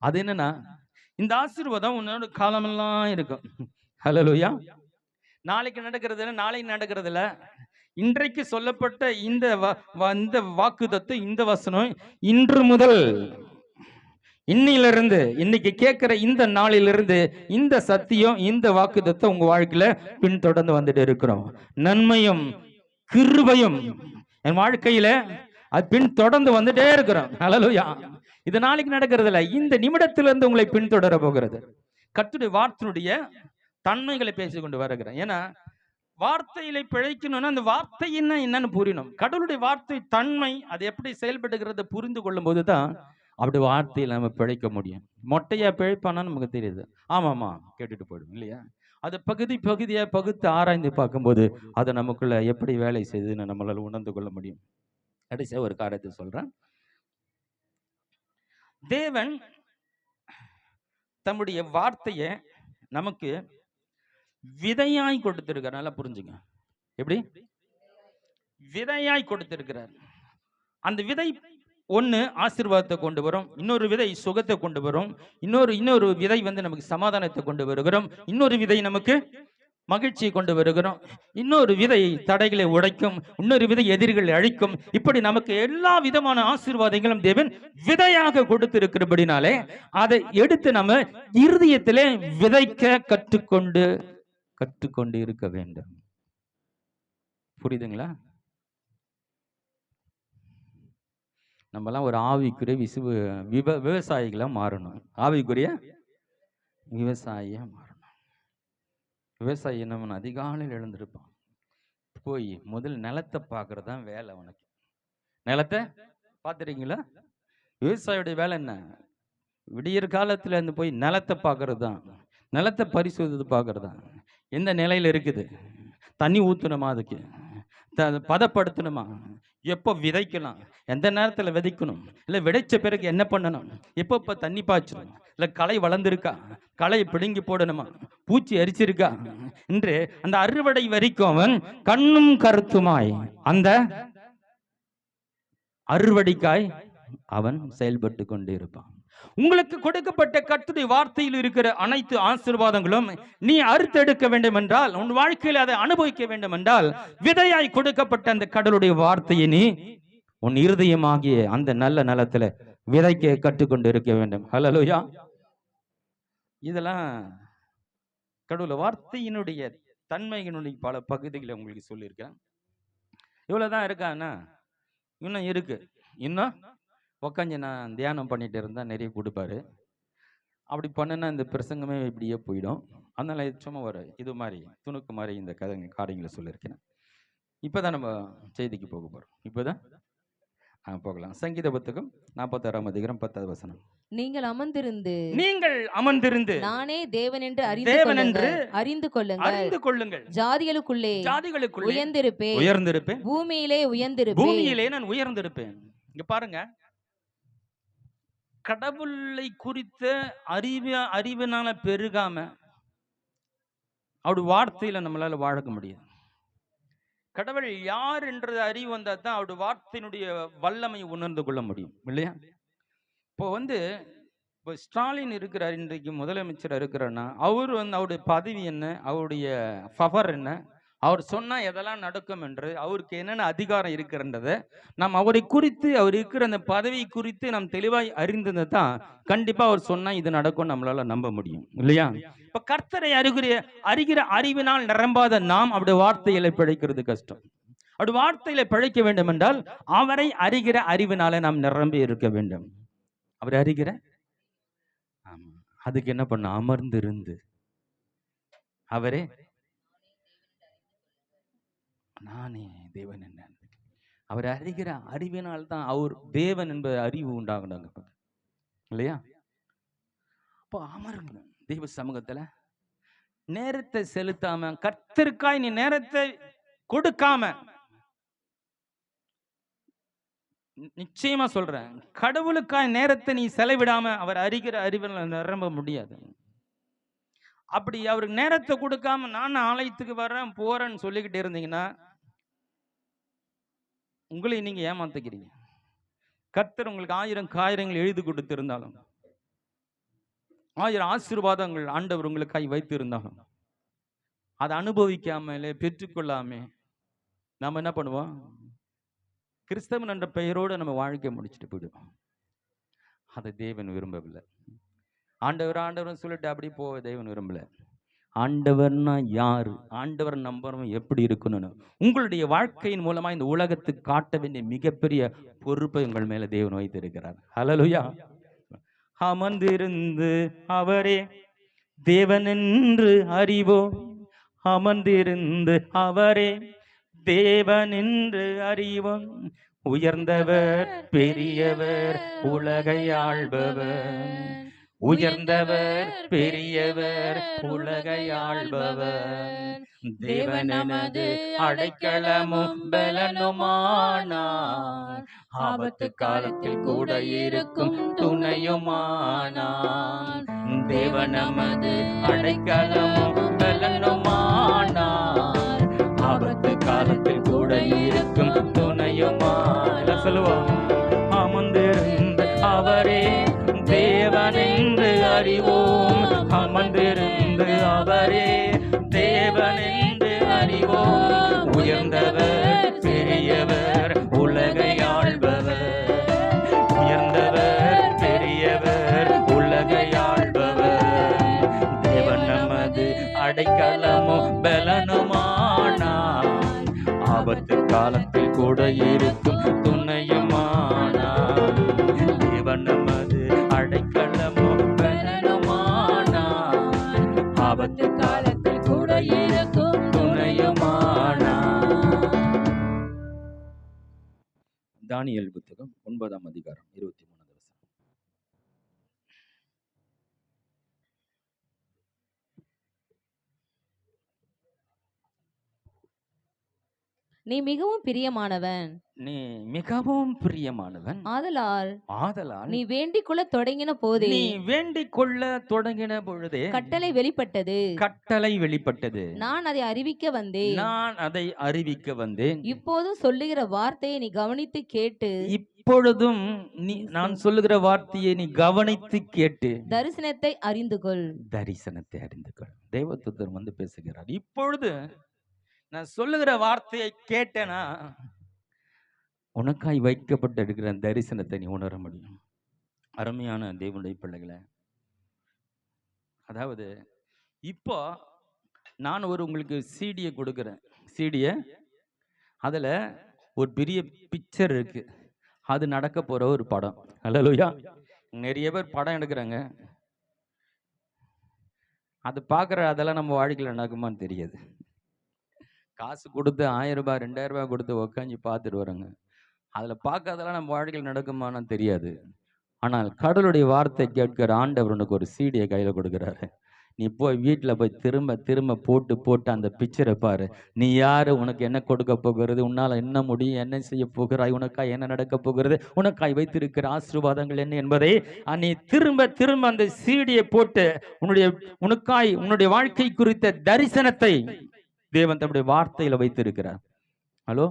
அது என்னன்னா, இந்த ஆசீர்வாதம் உன்னோட காலமெல்லாம் இருக்கும். ஹல்லேலூயா. நாளைக்கு நடக்கிறதுல, நாளைக்கு நடக்கிறதுல, இன்றைக்கு சொல்லப்பட்ட இந்த வாக்குத்தத்தம், இந்த வசனம் இன்று முதல், இன்னையிலிருந்து, இன்னைக்கு கேட்கிற இந்த நாளிலிருந்து இந்த சத்தியம், இந்த வாக்குத்தத்தம் உங்க வாழ்க்கையில பின்தொடர்ந்து வந்துட்டு இருக்கிறோம். நன்மையும் கிருபையும் என் வாழ்க்கையில அது பின்தொடர்ந்து வந்துட்டே இருக்கிறோம். ஹல்லேலூயா. இது நாளைக்கு நடக்கிறது இல்ல, இந்த நிமிடத்திலிருந்து உங்களை பின்தொடர போகிறது. கர்த்தருடைய வார்த்தையுடைய தன்மைகளை பேசிக்கொண்டு வருகிறேன். ஏன்னா வார்த்தையில பிழைக்கணும்னா அந்த வார்த்தை என்னன்னு புரியணும். கடவுளுடைய வார்த்தை தன்மை அது எப்படி செயல்படுகிறத புரிந்து கொள்ளும் போதுதான் அப்படி வார்த்தையில் நம்ம பிழைக்க முடியும். மொட்டையா பிழைப்பானா நமக்கு தெரியுது, ஆமாமா கேட்டுட்டு போயிடும் இல்லையா? அதை பகுதியா பகுத்து ஆராய்ந்து பார்க்கும்போது அதை நமக்குள்ள எப்படி வேலை செய்யுதுன்னு நம்மளால உணர்ந்து கொள்ள முடியும். கடைசியா ஒரு காரியத்தை சொல்றேன். தேவன் தம்முடைய வார்த்தையை நமக்கு விதையாய் கொடுத்திருக்கிறார். நல்லா புரிஞ்சுங்க. எப்படி விதையாய் கொடுத்திருக்கிறார். அந்த விதை ஒண்ணு ஆசீர்வாதத்தை கொண்டு வரும், இன்னொரு விதை சுகத்தை கொண்டு வரும், இன்னொரு விதை நமக்கு சமாதானத்தை கொண்டு வருகிறோம், இன்னொரு விதை நமக்கு மகிழ்ச்சியை கொண்டு வருகிறோம், இன்னொரு விதை தடைகளை உடைக்கும், இன்னொரு விதை எதிரிகளை அழிக்கும். இப்படி நமக்கு எல்லா விதமான ஆசீர்வாதங்களும் தேவன் விதையாக கொடுத்திருக்கிறபடினாலே அதை எடுத்து நம்ம இருதயத்திலே விதைக்க கற்றுக்கொண்டு இருக்க வேண்டும். புரியுதுங்களா? நம்மலாம் ஒரு ஆவிக்குரிய விவசாயிகளா மாறணும். ஆவிக்குரிய விவசாயியா மாறணும். விவசாயி நம்ம அதிகாலையில் எழுந்திருப்பான், போய் முதல் நிலத்தை பார்க்கறது தான் வேலை. உனக்கு நிலத்தை பார்த்துருக்கீங்களா? விவசாயியுடைய வேலை என்ன? விடியற் காலத்துல இருந்து போய் நிலத்தை பார்க்கறது தான், நிலத்தை பரிசோதித்து பார்க்கறது தான். எந்த நிலையில இருக்குது, தண்ணி ஊற்றணுமா, அதுக்கு பதப்படுத்தணுமா, எப்போ விதைக்கலாம், எந்த நேரத்தில் விதைக்கணும், இல்லை விதைச்ச பிறகு என்ன பண்ணணும், எப்போ தண்ணி பாய்ச்சணும், இல்லை களை வளர்ந்துருக்கா, களையை பிடுங்கி போடணுமா, பூச்சி அரிச்சிருக்கா என்று அந்த அறுவடை வரைக்கும் அவன் கண்ணும் கருத்துமாய் அந்த அறுவடைக்காய் அவன் செயல்பட்டு கொண்டே இருப்பான். உங்களுக்கு கொடுக்கப்பட்ட கர்த்தருடைய வார்த்தையில் இருக்கிற அனைத்து ஆசீர்வாதங்களும் நீ அறுத்தெடுக்க வேண்டும் என்றால், உன் வாழ்க்கையில் அதை அனுபவிக்க வேண்டும் என்றால், விதையாய் கொடுக்கப்பட்ட அந்த கடவுளுடைய வார்த்தையை நீ உன் இருதயமாகிய அந்த நல்ல நலத்துல விதைக்க கற்றுக்கொண்டு இருக்க வேண்டும். ஹல்லேலூயா. இதெல்லாம் கடவுள் வார்த்தையினுடைய தன்மையினுடைய பல பகுதிகளை உங்களுக்கு சொல்லியிருக்கேன். இவ்வளவுதான் இருக்கான்னா இன்னும் இருக்கு. இன்னும் உட்காந்து நான் தியானம் பண்ணிட்டு இருந்தா நிறைய கொடுப்பாரு. அப்படி பண்ணுனா இந்த பிரசங்கமே இப்படியே போயிடும். அதனால சும்மா ஒரு இது மாதிரி துணுக்கு மாதிரி இந்த காரியங்களை சொல்லியிருக்கேன். இப்போதான் நம்ம செய்திக்கு போக போறோம். இப்போதான் போகலாம். சங்கீத புத்தகம் 46ஆம் அதிகாரம் 10வது வசனம். நீங்கள் அமர்ந்திருந்து நானே தேவன் என்று அறிந்து கொள்ளுங்கள். ஜாதிகளுக்குள்ளே உயர்ந்திருப்பேன். பூமியிலே நான் உயர்ந்திருப்பேன். இங்க பாருங்க, கடவுளை குறித்த அறிவினால பெருகாம அவருடைய வார்த்தையில நம்மளால வாழ முடியாது. கடவுள் யார் என்ற அறிவு வந்தா தான் அவருடைய வார்த்தையினுடைய வல்லமை உணர்ந்து கொள்ள முடியும், இல்லையா? இப்போ ஸ்டாலின் இருக்கிறார், இன்றைக்கு முதலமைச்சர் இருக்கிறார்னா அவர் அவருடைய பதவி என்ன, அவருடைய பவர் என்ன, அவர் சொன்னா எதெல்லாம் நடக்கும் என்று, அவருக்கு என்னென்ன அதிகாரம் இருக்கிறன்றதை நாம் அவரை குறித்து, அவர் இருக்கிற அந்த பதவி குறித்து நாம் தெளிவாய் அறிந்தது தான் கண்டிப்பா அவர் சொன்னா இது நடக்கும் நம்மளால நம்ப முடியும், இல்லையா? இப்ப கர்த்தரை அறிகிற அறிவினால் நிரம்பாத நாம் அவருடைய வார்த்தைகளை பிழைக்கிறது கஷ்டம். அவருடைய வார்த்தைகளை பிழைக்க வேண்டும் என்றால் அவரை அறிகிற அறிவினால நாம் நிரம்பி இருக்க வேண்டும். அவர் அறிகிற, அதுக்கு என்ன பண்ண, அமர்ந்திருந்து அவரே நானே தேவன் என்ன, அவர் அறிகிற அறிவினால் தான் அவர் தேவன் என்பது அறிவு உண்டாகுனாங்க, இல்லையா? அப்போ அமருங்க தெய்வ சமூகத்துல. நேரத்தை செலுத்தாம, கர்த்தருக்காய் நீ நேரத்தை கொடுக்காம, நிச்சயமா சொல்றேன், கடவுளுக்காய் நேரத்தை நீ செலவிடாம அவர் அறிகிற அறிவில் நிரம்ப முடியாது. அப்படி அவருக்கு நேரத்தை கொடுக்காம நான் ஆலயத்துக்கு வர்றேன் போறேன்னு சொல்லிக்கிட்டு இருந்தீங்கன்னா உங்களை நீங்க ஏமாத்துக்கிறீங்க. கர்த்தர் உங்களுக்கு 1000 காரியங்கள் எழுதி கொடுத்திருந்தாலும், 1000 ஆசீர்வாதங்கள் ஆண்டவர் உங்களுக்காய் வைத்து இருந்தாலும், அதை அனுபவிக்காமலே பெற்றுக்கொள்ளாமே நம்ம என்ன பண்ணுவோம், கிறிஸ்தவன் என்ற பெயரோடு நம்ம வாழ்க்கை முடிச்சுட்டு போயிடுவோம். அதை தேவன் விரும்பவில்லை. ஆண்டவர் சொல்லிட்டு அப்படி போக தேவன் விரும்பல. ஆண்டவர்னா யாரு, ஆண்டவர் நம்புறவன் எப்படி இருக்கணும்னு உங்களுடைய வாழ்க்கையின் மூலமா இந்த உலகத்துக்கு காட்ட வேண்டிய மிகப்பெரிய பொறுப்பை உங்கள் மேல தேவன் வைத்திருக்கிறார். ஹல்லேலூயா. அமர்ந்திருந்து அவரே தேவன் என்று அறிவோம். அமர்ந்திருந்து அவரே தேவன் என்று அறிவோம். உயர்ந்தவர் பெரியவர் உலகை ஆள்பவர். உயர்ந்தவர் பெரியவர் உலகை ஆள்பவர். தேவன் நமது அடைக்கலமும் பலனுமானார். ஆபத்து காலத்தில் கூட இருக்கும் துணையுமானார். தேவன் நமது அடைக்கலமும் பலனுமானார். ஆபத்து காலத்தில் கூட இருக்கும் துணையுமானார். சொல்லுவோம், அமர்ந்திருந்து அவரே தேவன் என்று அறிவோம். அமர்ந்திருந்து அவரே தேவன் என்று அறிவோம். உயர்ந்தவர் பெரியவர் உலகை ஆள்பவர். உயர்ந்தவர் பெரியவர் உலகை ஆள்பவர். தேவன் நமது அடைக்கலமும் பலனுமானார். ஆபத்து காலத்தில் கூட இருக்கும் துணையுமானார். தேவன் நமது அடைக்கலமும் பலனுமானார். ஆபத்து காலத்தில் கூட இருக்கும் துணையுமானார். தானியேல் புத்தகம் 9ஆம் அதிகாரம் 23வது வசனம். நீ மிகவும் பிரியமானவன். நீ மிகவும் பிரியமானவன். ஆதலால் ஆதலால் நீ வேண்டிக் கொள்ள தொடங்கின போதே நீ வேண்டிக் கொள்ள தொடங்கின பொழுதே கட்டளை வெளிப்பட்டது. கட்டளை வெளிப்பட்டது. நான் அதை அறிவிக்க வந்தேன். நான் அதை அறிவிக்க வந்தேன். இப்போதும் சொல்லுகிற வார்த்தையை நீ கவனித்து கேட்டு இப்பொழுதும் நான் சொல்லுகிற வார்த்தையை நீ கவனித்து கேட்டு தரிசனத்தை அறிந்து கொள். தரிசனத்தை அறிந்து கொள். தேவதூதர் வந்து பேசுகிறார். இப்பொழுது நான் சொல்லுகிற வார்த்தையை கேட்டேனா உனக்காய் வைக்கப்பட்டு இருக்கிற தரிசனத்தை நீ உணர முடியும். அருமையான தேவனுடைய பிள்ளைகளை, அதாவது இப்போ நான் உங்களுக்கு சீடியை கொடுக்குறேன். சீடியை அதில் ஒரு பெரிய பிக்சர் இருக்கு. அது நடக்க போற ஒரு படம். அல்லேலூயா. நிறைய பேர் படம் எடுக்கிறாங்க. அது பார்க்குற அதெல்லாம் நம்ம வாழ்க்கையில் நடக்குமான்னு தெரியாது. காசு கொடுத்து 1000 ரூபாய் 2000 ரூபாய் கொடுத்து உக்காஞ்சி பார்த்துட்டு வரோங்க. அதில் பார்க்காதெல்லாம் நம்ம வாழ்க்கையில் நடக்குமான்னு தெரியாது. ஆனால் கடவுளுடைய வார்த்தை கேட்கிற ஆண்டவர் உனக்கு ஒரு சீடியை கையில் கொடுக்குறாரு. நீ போய் வீட்டில் போய் திரும்ப திரும்ப போட்டு போட்டு அந்த பிக்சரை பாரு. நீ யாரு, உனக்கு என்ன கொடுக்க போகிறது, உன்னால் என்ன முடியும், என்ன செய்ய போகிறாய், உனக்காய் என்ன நடக்க போகிறது, உனக்காய் வைத்திருக்கிற ஆசீர்வாதங்கள் என்ன என்பதை நீ திரும்ப திரும்ப அந்த சீடியை போட்டு உன்னுடைய வாழ்க்கை குறித்த தரிசனத்தை தேவன் தம்முடைய வார்த்தையில வைத்திருக்கிறார். ஹலோ,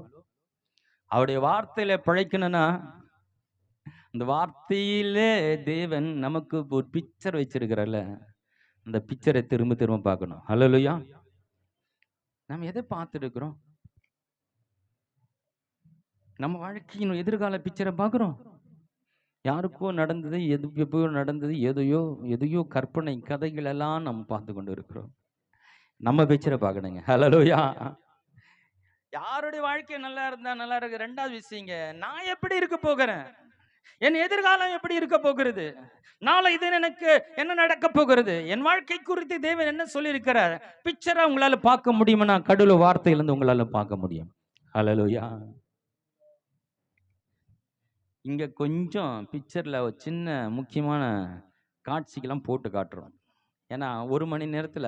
அவருடைய வார்த்தையில பிழைக்கணும்னா அந்த வார்த்தையிலே தேவன் நமக்கு ஒரு பிக்சர் வச்சிருக்கிறல்ல, அந்த பிக்சரை திரும்ப திரும்ப பார்க்கணும். ஹல்லேலூயா. நம்ம எதை பார்த்துட்டு இருக்கிறோம்? நம்ம வாழ்க்கையின் எதிர்கால பிக்சரை பார்க்குறோம். யாருக்கோ நடந்தது, எப்போ நடந்தது, எதையோ கற்பனை கதைகள் எல்லாம் நம்ம பார்த்து கொண்டு இருக்கிறோம். நம்ம பிக்சரை பார்க்கணுங்க. ஹல்லேலூயா. யாருடைய வாழ்க்கை நல்லா இருந்தா நல்லா இருக்கு. ரெண்டாவது விஷயங்க, நான் எப்படி இருக்க போகிறேன், என் எதிர்காலம் எப்படி இருக்க போகிறது, நாளை இது எனக்கு என்ன நடக்க போகிறது, என் வாழ்க்கை குறித்து தேவன் என்ன சொல்லி இருக்கிறார், பிக்சரா உங்களால பார்க்க முடியுமா? கடவுள் வார்த்தையிலிருந்து உங்களால பார்க்க முடியும். ஹல்லேலூயா. இங்க கொஞ்சம் பிக்சர்ல ஒரு சின்ன முக்கியமான காட்சிக்கெல்லாம் போட்டு காட்டுறோம். ஏன்னா 1 மணி நேரத்துல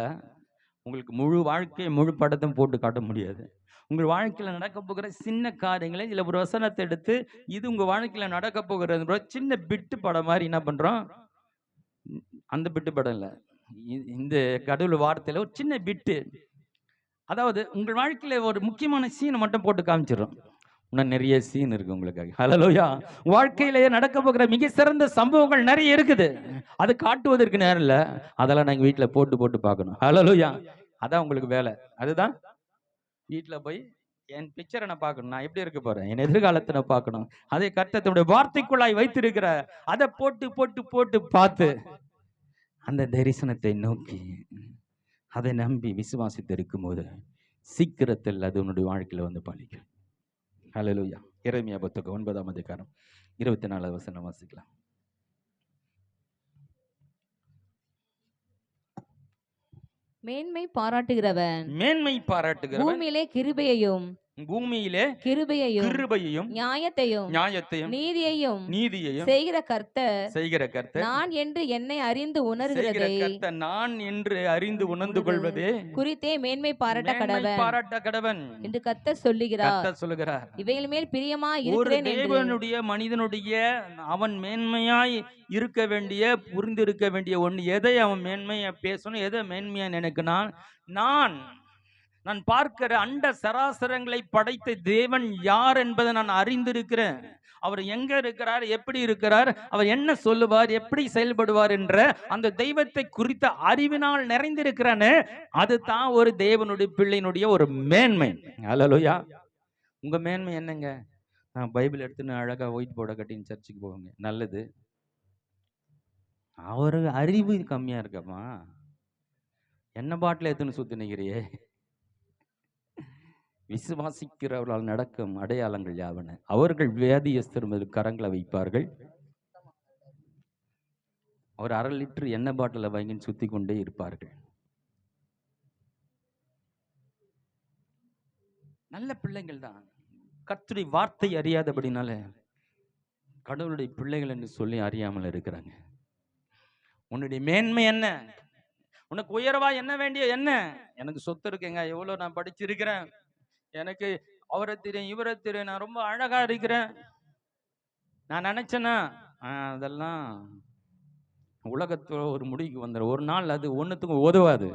உங்களுக்கு முழு வாழ்க்கை முழு படத்தையும் போட்டு காட்ட முடியாது. உங்கள் வாழ்க்கையில் நடக்க போகிற சின்ன காரியங்களை இதில் ஒரு வசனத்தை எடுத்து இது உங்கள் வாழ்க்கையில் நடக்க போகிறது சின்ன பிட்டு படம் மாதிரி என்ன பண்ணுறோம். அந்த பிட்டு படம் இல்லை, இந்த கடவுள் வார்த்தையில் ஒரு சின்ன பிட்டு, அதாவது உங்கள் வாழ்க்கையில் ஒரு முக்கியமான சீனை மட்டும் போட்டு காமிச்சிடும். இன்னும் நிறைய சீன் இருக்கு உங்களுக்காக. ஹல்லேலூயா. வாழ்க்கையிலேயே நடக்க போகிற மிக சிறந்த சம்பவங்கள் நிறைய இருக்குது. அது காட்டுவதற்கு நேரம் இல்லை, அதெல்லாம் நாங்கள் வீட்டில் போட்டு போட்டு பார்க்கணும். ஹல்லேலூயா. அதான் உங்களுக்கு வேலை. அதுதான் வீட்டில் போய் என் பிக்சரை நான் பார்க்கணும், நான் எப்படி இருக்க போறேன், என் எதிர்காலத்தை நான் பார்க்கணும். அதை கர்த்தருடைய வார்த்தைக்குள்ளாய் வைத்திருக்கிற அதை போட்டு போட்டு போட்டு பார்த்து அந்த தரிசனத்தை நோக்கி அதை நம்பி விசுவாசித்து இருக்கும் போது சீக்கிரத்தில் அது உன்னுடைய வாழ்க்கையில வந்து பலிக்கும். ஹல்லேலூயா. எரேமியா புத்தகம் 9ஆம் அதிகாரம் 24வது வசனம் வாசிக்கலாம். மேன்மை பாராட்டுகிறவன் பூமியிலே கிருபையையும் நியாயத்தையும் நீதியையும் செய்கிற கர்த்தர் நான் என்று என்னை அறிந்து உணர்ந்து கொள்வதே குறித்தே மேன்மை பாராட்ட கடவன் என்று கர்த்தர் சொல்லுகிறார். இவைகள் மேல் பிரியமாய் இருக்கிறேன் என்று தேவனுடைய மனிதனுடைய அவன் மேன்மையாய் இருக்க வேண்டிய புரிந்திருக்க வேண்டிய ஒன்று, எதை அவன் மேன்மையா பேசணும், எதை மேன்மையா நினைக்கணும். நான் பார்க்கிற அண்ட சராசரங்களை படைத்த தேவன் யார் என்பதை நான் அறிந்திருக்கிறேன். அவர் எங்க இருக்கிறார், எப்படி இருக்கிறார், அவர் என்ன சொல்லுவார், எப்படி செயல்படுவார் என்ற அந்த தெய்வத்தை குறித்த அறிவினால் நிறைந்திருக்கிறானே, அதுதான் ஒரு தேவனுடைய பிள்ளையினுடைய ஒரு மேன்மை. ஹல்லேலூயா. உங்க மேன்மை என்னங்க? நான் பைபிள் எடுத்துன்னு அழகா ஒயிட் போர்டை கட்டின்னு சர்ச்சுக்கு போவாங்க, நல்லது. அவரு அறிவு கம்மியா இருக்கமா, என்ன பாட்டில் எடுத்துன்னு சுத்தி நிற்கிறியே. விசுவாசிக்கிறவர்களால் நடக்கும் அடையாளங்கள் யாவன? அவர்கள் வியாதியஸ்தர் மீது கரங்களை வைப்பார்கள், ஒரு 1/2 லிட்டர் எண்ணெய் பாட்டில வாங்கி சுத்தி கொண்டே இருப்பார்கள். நல்ல பிள்ளைகள் தான், கர்த்தருடைய வார்த்தை அறியாதபடினால கடவுளுடைய பிள்ளைகள் என்று சொல்லி அறியாமல் இருக்கிறாங்க. உன்னுடைய மேன்மை என்ன? உனக்கு உயர்வா என்ன வேண்டிய என்ன? எனக்கு சொத்து இருக்குங்க, எவ்வளவு நான் படிச்சிருக்கிறேன், எனக்கு அவரை தெரியும், இவரை தெரியும், நான் ரொம்ப அழகா இருக்கிறேன், நான் நினைச்சேன்னா அதெல்லாம் உலகத்தோட ஒரு முடிவுக்கு வந்துடும். ஒரு நாள் அது ஒன்னுத்துக்கும் உதவாது.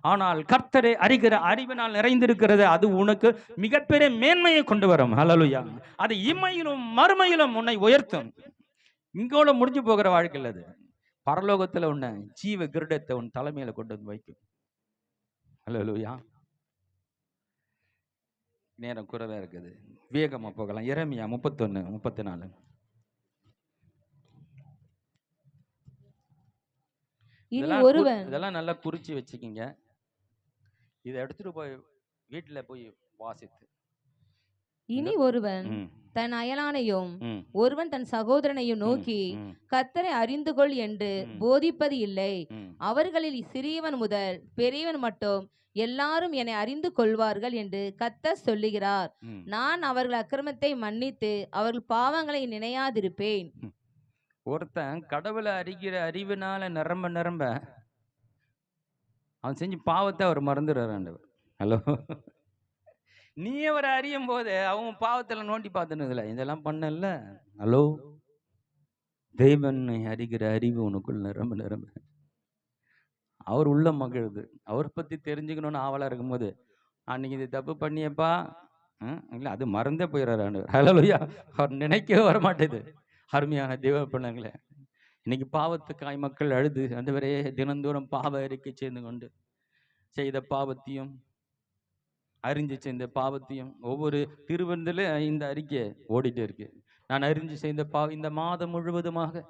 ஆனால் கர்த்தரை அறிகிற அறிவினால் நிறைந்திருக்கிறது, அது உனக்கு மிகப்பெரிய மேன்மையை கொண்டு வரும். ஹல்லேலூயா. அது இம்மையிலும் மறுமையிலும் உன்னை உயர்த்தும். இங்கோட முடிஞ்சு போகிற வாழ்க்கையில் அது பரலோகத்துல உன்னை ஜீவ கிரீடத்தை உன் தலைமையில கொண்டு வந்து வைக்கும். ஹல்லேலூயா. நேரம் குறைவா இருக்குது, வேகமா போகலாம். எரேமியா 31:34. இதெல்லாம் நல்லா குறிச்சு வச்சுக்கிங்க. இதை எடுத்துட்டு போய் வீட்டுல போய் வாசித்து. இனி ஒருவன் தன் அயலானையும் ஒருவன் தன் சகோதரனையும் நோக்கி கர்த்தரை அறிந்து கொள் என்று போதிப்பது இல்லை. அவர்களில் சிறியவன் முதல் பெரியவன் மட்டும் எல்லாரும் என்னை அறிந்து கொள்வார்கள் என்று கர்த்தர் சொல்லுகிறார். நான் அவர்கள் அக்கிரமத்தை மன்னித்து அவர்கள் பாவங்களை நினையாதிருப்பேன். ஒருத்தன் கடவுளை அறிகிற அறிவினால நிரம்ப அவன் செஞ்சு பாவத்தை அவர் மறந்துடுறான். ஹலோ, நீ அவரை அறியும் போது அவன் பாவத்துல நோண்டி பார்த்துனதுல இதெல்லாம் பண்ணல. ஹலோ, தேவனை அறிகிற அறிவு உனக்குள் நிரம்ப அவர் உள்ள மகிழுது. அவரை பத்தி தெரிஞ்சுக்கணும்னு ஆவலா இருக்கும்போது அன்னைக்கு இது தப்பு பண்ணியப்பா இல்லை, அது மறந்தே போயிடுறாரு. ஹல்லேலூயா. அவர் நினைக்கவே வரமாட்டேது. அருமையான தேவ பிள்ளைங்களே, இன்னைக்கு பாவத்துக்காய் மக்கள் அழுது ஆண்டவரே தினந்தோறும் பாவ அறிக்கை செய்து கொண்டு செய்த பாவத்தையும் அறிஞ்சு செய்த பாவத்தையும் ஒவ்வொரு திருவந்தில இந்த அறிக்கை ஓடிட்டே இருக்கு. நான் அறிஞ்சு செய்த இந்த மாதம் முழுவதுமாக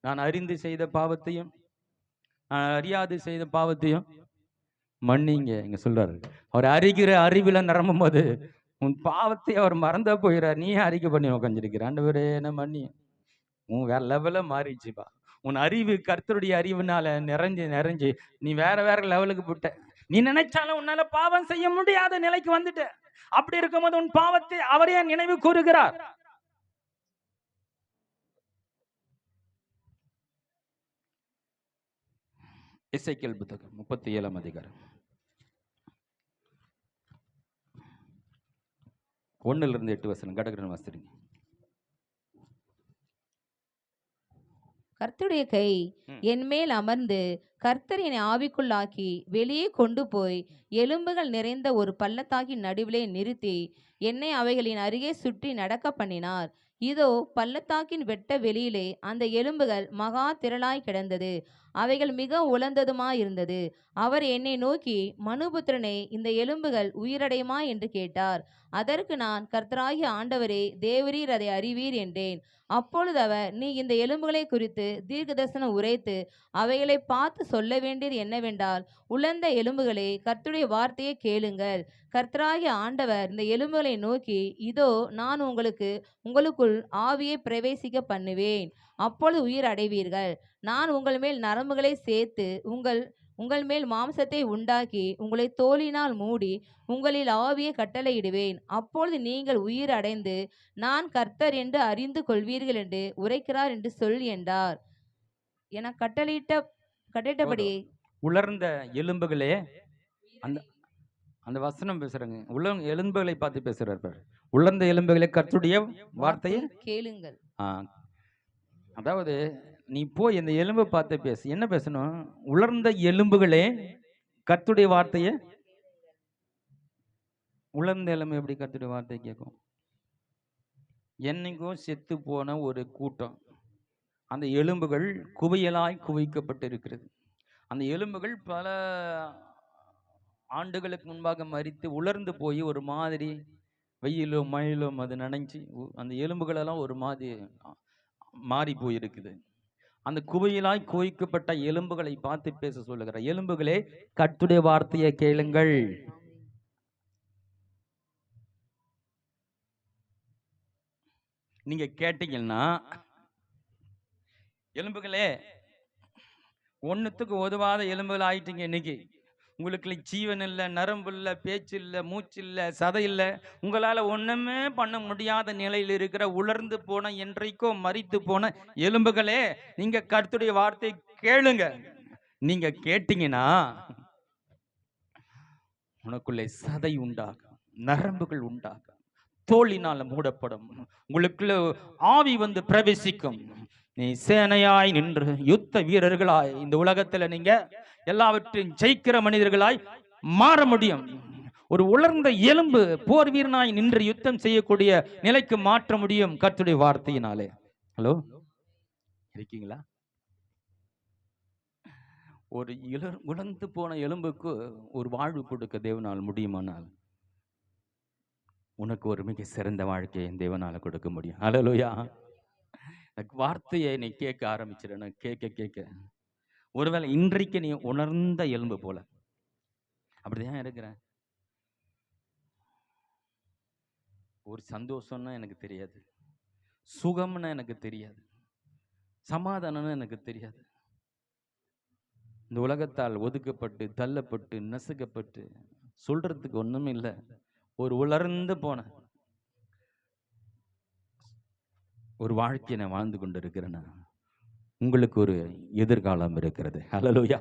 நான் அறிந்து செய்த பாவத்தையும் அறியாது செய்த பாவத்தையும் மன்னிங்க இங்க சொல்றாரு. அவர் அறிகிற அறிவில் நிரம்பும் போது உன் பாவத்தை அவர் மறந்த போயிறார். நீ அறிக்கை பண்ணி உட்காந்துருக்கிற. ஆண்டவரே என்ன மன்னி, உன் வேற லெவல மாறிடுச்சுப்பா. உன் அறிவு கர்த்தருடைய அறிவுனால நிறைஞ்சு நீ வேற லெவலுக்கு போட்ட. நீ நினைச்சாலும் உன்னால பாவம் செய்ய முடியாத நிலைக்கு வந்துட்ட. அப்படி இருக்கும்போது உன் பாவத்தை அவரே நினைவு கூறுகிறார். எசேக்கியேல் புத்தகம் 37ஆம் அதிகாரம் 1-8 வசனம் கடகரன் வாசிங்க. கர்த்தருடைய கை என் மேல் அமர்ந்து கர்த்தர் என்னை ஆவிக்குள்ளாக்கி வெளியே கொண்டு போய் எலும்புகள் நிறைந்த ஒரு பள்ளத்தாக்கின் நடுவிலே நிறுத்தி என்னை அவைகளின் அருகே சுற்றி நடக்க பண்ணினார். இதோ பள்ளத்தாக்கின் வெட்ட வெளியிலே அந்த எலும்புகள் மகா திரளாய் கிடந்தது. அவைகள் மிக உலர்ந்ததுமாயிருந்தது. அவர் என்னை நோக்கி, மனுபுத்திரனே, இந்த எலும்புகள் உயிரடையுமா என்று கேட்டார். அதற்கு நான், கர்த்தராகிய ஆண்டவரே, தேவரீர் அதை அறிவீர் என்றேன். அப்பொழுது அவர், நீ இந்த எலும்புகளை குறித்து தீர்க்கதரிசனம் உரைத்து அவைகளை பார்த்து சொல்ல வேண்டியது என்னவென்றால், உலர்ந்த எலும்புகளே, கர்த்தருடைய வார்த்தையை கேளுங்கள். கர்த்தராகிய ஆண்டவர் இந்த எலும்புகளை நோக்கி, இதோ நான் உங்களுக்குள் ஆவியை பிரவேசிக்க பண்ணுவேன். அப்பொழுது உயிர் அடைவீர்கள். நான் உங்கள் மேல் நரம்புகளை சேர்த்து உங்கள் மேல் மாம்சத்தை உண்டாக்கி உங்களை தோலினால் மூடி உங்களில் ஆவியை கட்டளையிடுவேன். அப்பொழுது நீங்கள் உயிர் அடைந்து நான் கர்த்தர் என்று அறிந்து கொள்வீர்கள் என்று உரைக்கிறார் என்று சொல் என்றார். என கட்டளையிட்டபடி உலர்ந்த எலும்புகளே, அந்த வசனம் பேசுறாங்க. எலும்புகளை பார்த்து பேசுறாரு. உலர்ந்த எலும்புகளை கர்த்தருடைய வார்த்தையை கேளுங்கள். அதாவது நீ போய் இந்த எலும்பை பார்த்து பேசு. என்ன பேசணும்? உலர்ந்த எலும்புகளே கர்த்தருடைய வார்த்தையை. உலர்ந்த எலும்பு எப்படி கர்த்தருடைய வார்த்தை கேட்கும்? என்னைக்கும் செத்து போன ஒரு கூட்டம், அந்த எலும்புகள் குவியலாய் குவிக்கப்பட்டு இருக்கிறது. அந்த எலும்புகள் பல ஆண்டுகளுக்கு முன்பாக மரித்து உலர்ந்து போய் ஒரு மாதிரி வெயிலும் மழையிலும் அது நனைஞ்சு அந்த எலும்புகளெல்லாம் ஒரு மாதிரி மாறி போயிருக்குது. அந்த குவையிலாய் குவிக்கப்பட்ட எலும்புகளை பார்த்து பேச சொல்லுகிற, எலும்புகளே கர்த்தருடைய வார்த்தையை கேளுங்கள். நீங்க கேட்டீங்கன்னா, எலும்புகளே ஒன்னுத்துக்கு உதவாத எலும்புகள் ஆயிட்டீங்க. இன்னைக்கு உங்களுக்கு ஜீவன் இல்லை, நரம்பு இல்லை, பேச்சு இல்லை, மூச்சு இல்லை, சதை இல்லை. உங்களால் ஒன்றுமே பண்ண முடியாத நிலையில் இருக்கிற உலர்ந்து போன, என்றைக்கோ மரித்து போன எலும்புகளே, நீங்க கர்த்தருடைய வார்த்தை கேளுங்க. நீங்க கேட்டீங்கன்னா உனக்குள்ளே சதை உண்டாகும், நரம்புகள் உண்டாகும். தோளினால் மூடப்படும். உங்களுக்குள்ள ஆவி வந்து பிரவேசிக்கும். நீ சேனையாய் நின்று யுத்த வீரர்களாய் இந்த உலகத்துல நீங்க எல்லாவற்றையும் ஜெயிக்கிற மனிதர்களாய் மாற முடியும். ஒரு உலர்ந்த எலும்பு போர் வீரனாய் நின்று யுத்தம் செய்யக்கூடிய நிலைக்கு மாற்ற முடியும் கர்த்தருடைய வார்த்தையினாலே. ஹலோ, இருக்கீங்களா? ஒரு உலர்ந்து போன எலும்புக்கு ஒரு வாழ்வு கொடுக்க தேவனால் முடியுமானால் உனக்கு ஒரு மிக சிறந்த வாழ்க்கையை தேவனால கொடுக்க முடியும். ஹல்லேலூயா. வார்த்தையை நீ கேட்க ஆரம்பிச்சிடன, கேட்க கேட்க ஒருவேளை இன்றைக்கு நீ உணர்ந்த எலும்பு போல அப்படிதான் இருக்கிறேன். ஒரு சந்தோஷம்னா எனக்கு தெரியாது, சுகம்னா எனக்கு தெரியாது, சமாதானம்னு எனக்கு தெரியாது. இந்த உலகத்தால் ஒதுக்கப்பட்டு தள்ளப்பட்டு நசுக்கப்பட்டு சொல்றதுக்கு ஒண்ணும் இல்லை. ஒரு உலர்ந்து போன ஒரு வாழ்க்கையை நான் வாழ்ந்து கொண்டு இருக்கிறேன்னா உங்களுக்கு ஒரு எதிர்காலம் இருக்கிறது. ஹல்லேலூயா.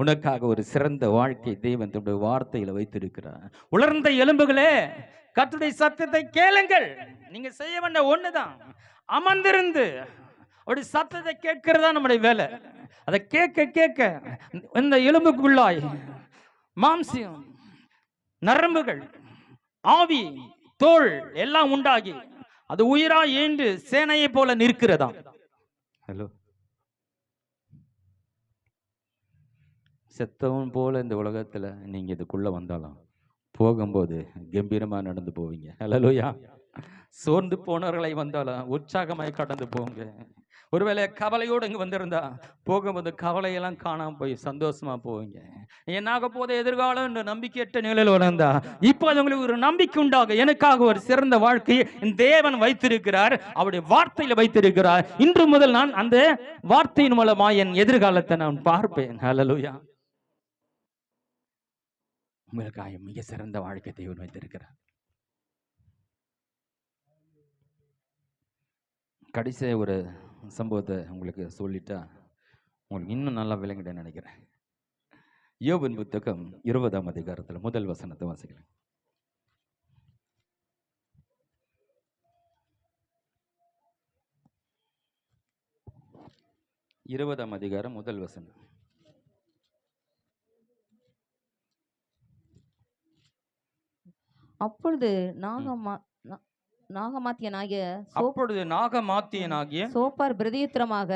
உனக்காக ஒரு சிறந்த வாழ்க்கை தேவன் தன்னுடைய வார்த்தையில வைத்திருக்கிறார். உலர்ந்த எலும்புகளே, கர்த்தருடைய சத்தத்தை கேளுங்கள். நீங்க செய்ய வேண்டிய ஒண்ணுதான், அமர்ந்திருந்து அவருடைய சத்தத்தை கேட்கிறதா நம்முடைய வேலை. அதை கேட்க கேட்க இந்த எலும்புக்குள்ளாய் மாம்சம், நரம்புகள், ஆவி, தோல் எல்லாம் உண்டாகி அது உயிரா ஏண்டு சேனையை போல நிற்கிறதா. ஹலோ, செத்தவன் போல இந்த உலகத்துல நீங்க இதுக்குள்ள வந்தாலும் போகும்போது கம்பீரமா நடந்து போவீங்க. ஹல்லேலூயா. சோர்ந்து போனவர்களை வந்தாலும் உற்சாகமாய் கடந்து போங்க. ஒருவேளை கவலையோடு இங்க வந்திருந்தா போகும்போது கவலையெல்லாம் காணாம போய் சந்தோஷமா போவீங்க. என்னாக போத எதிர்காலம் என்ற நம்பிக்கையற்ற நிலையில் வளர்ந்தா இப்போ உங்களுக்கு ஒரு நம்பிக்கை உண்டாக, எனக்காக ஒரு சிறந்த வாழ்க்கையை தேவன் வைத்திருக்கிறார், அவருடைய வார்த்தையில வைத்திருக்கிறார். இன்று முதல் நான் அந்த வார்த்தையின் மூலமா என் எதிர்காலத்தை நான் பார்ப்பேன். ஹல்லேலூயா. உங்களுக்காக மிக சிறந்த வாழ்க்கை தேவன் வைத்திருக்கிறார். கடைசி ஒரு சம்பவத்தை உங்களுக்கு சொல்லிட்டா உங்களுக்கு இன்னும் நல்லா விளங்கிட்டேன்னு நினைக்கிறேன். யோபின் புத்தகம் 20ஆம் அதிகாரத்தில் முதல் வசனத்தை வாசிக்கிறேன். 20ஆம் அதிகாரம் முதல் வசனம். அப்பொழுது நாகமாத்தியனாகிய சோப்பார் பிரதியுத்தரமாக,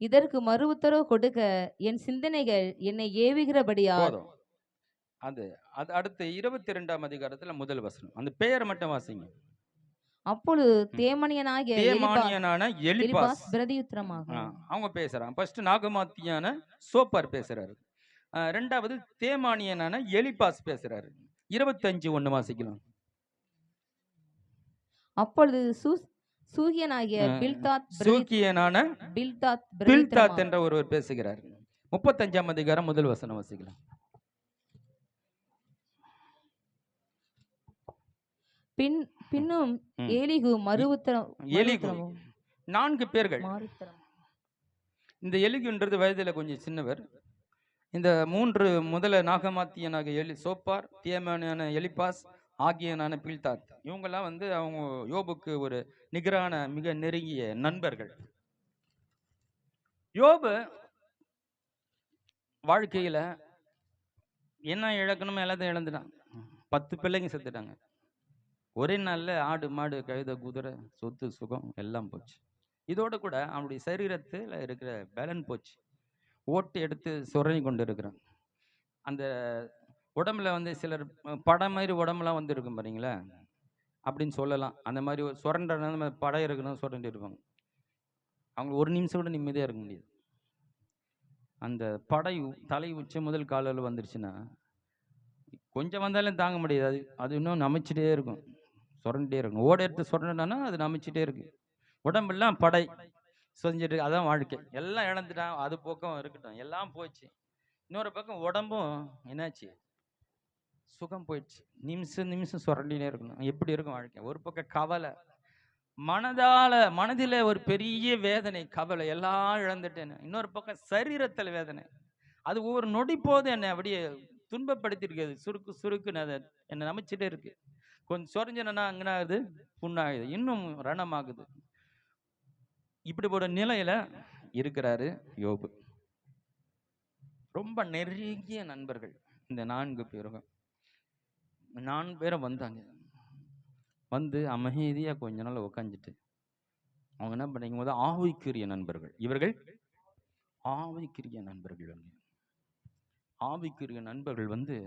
இதற்கு மறு உத்தரவு கொடுக்க என் சிந்தனைகள் என்னை ஏவுகிறபடியால். அது அடுத்து 22ஆம் அதிகாரத்துல முதல் வசனம், அந்த பெயரை மட்டும் வாசிங்க. அப்பொழுது தேமானியனான எலிபாஸ் பிரதியுத்தரமாக அவங்க பேசுறாங்க. ஃபர்ஸ்ட் நாகமாத்தியான சோப்பார் பேசுறாரு, ரெண்டாவது தேமானியனான எலிபாஸ் பேசுறாரு. 25:1 வாசிக்கலாம். அப்பொழுது சூகியனாகிய பில்தாத் என்ற ஒருவர் பேசுகிறார். 35ஆம் அதிகாரம் முதல் வசனம் வாசிக்கலாம். பின்னும் ஏலிகு ஏலிகு 4 பேர்கள். இந்த எலிகுன்றது வயதில் கொஞ்சம் சின்னவர். இந்த 3 முதல நாகமாத்தியனாக சோப்பார், தேமானியான எலிபாஸ், ஆகியனான பில்தாத், இவங்கெல்லாம் வந்து அவங்க யோபுக்கு ஒரு நிகரான மிக நெருங்கிய நண்பர்கள். யோபு வாழ்க்கையில என்ன இழக்கணுமோ எல்லாத்தையும் இழந்துட்டான். 10 பிள்ளைங்க செத்துட்டாங்க. ஒரே நாள்ல ஆடு மாடு கழுத குதிரை சொத்து சுகம் எல்லாம் போச்சு. இதோட கூட அவனுடைய சரீரத்தில் இருக்கிற பலன் போச்சு. ஓட்டு எடுத்து சுரணி கொண்டு இருக்கிறான். அந்த உடம்புல வந்து சிலர் படம் மாதிரி உடம்புலாம் வந்து இருக்கும் பாருங்களா, அப்படின்னு சொல்லலாம். அந்த மாதிரி சுரண்ட படம் இருக்கணும், சுரண்டி இருப்பாங்க. அவங்க ஒரு நிமிஷம் கூட நிம்மதியாக இருக்க முடியாது. அந்த படை தலை உச்ச முதல் காலில் வந்துருச்சுன்னா கொஞ்சம் வந்தாலும் தாங்க முடியாது. அது இன்னும் நமைச்சிட்டே இருக்கும், சுரண்டே இருக்கும். ஓட எடுத்து சுரண்டானா அது நமைச்சிட்டே இருக்கு. உடம்பெல்லாம் படை செஞ்சுட்டு, அதான் வாழ்க்கை. எல்லாம் இழந்துட்டான். அது பக்கம் இருக்கட்டும், எல்லாம் போச்சு. இன்னொரு பக்கம் உடம்பும் என்னாச்சு, சுகம் போயிடுச்சு. நிமிஷம் சுரண்டினே இருக்கணும். எப்படி இருக்கும் வாழ்க்கை? ஒரு பக்கம் கவலை, மனதில் ஒரு பெரிய வேதனை, கவலை, எல்லாம் இழந்துட்டேன்னு. இன்னொரு பக்கம் சரீரத்தில் வேதனை, அது ஒவ்வொரு நொடி போது என்னை அப்படியே துன்பப்படுத்தி இருக்குது. சுருக்குன்னு அதை என்னை நமைச்சிட்டே இருக்கு. கொஞ்சம் சொரிஞ்சனா அங்கே ஆகுது, புண்ணாகுது, இன்னும் ரணமாகுது. இப்படிப்பட்ட நிலையில இருக்கிறாரு யோபு. ரொம்ப நெருங்கிய நண்பர்கள் இந்த 4 பேரும். 4 பேரும் வந்தாங்க. வந்து அமைதியா கொஞ்ச நாள் உட்காந்துட்டு அவங்க என்ன பண்ணிக்கும் போது ஆவிக்குரிய நண்பர்கள். இவர்கள் ஆவிக்குரிய நண்பர்கள். ஆவிக்குரிய நண்பர்கள் வந்து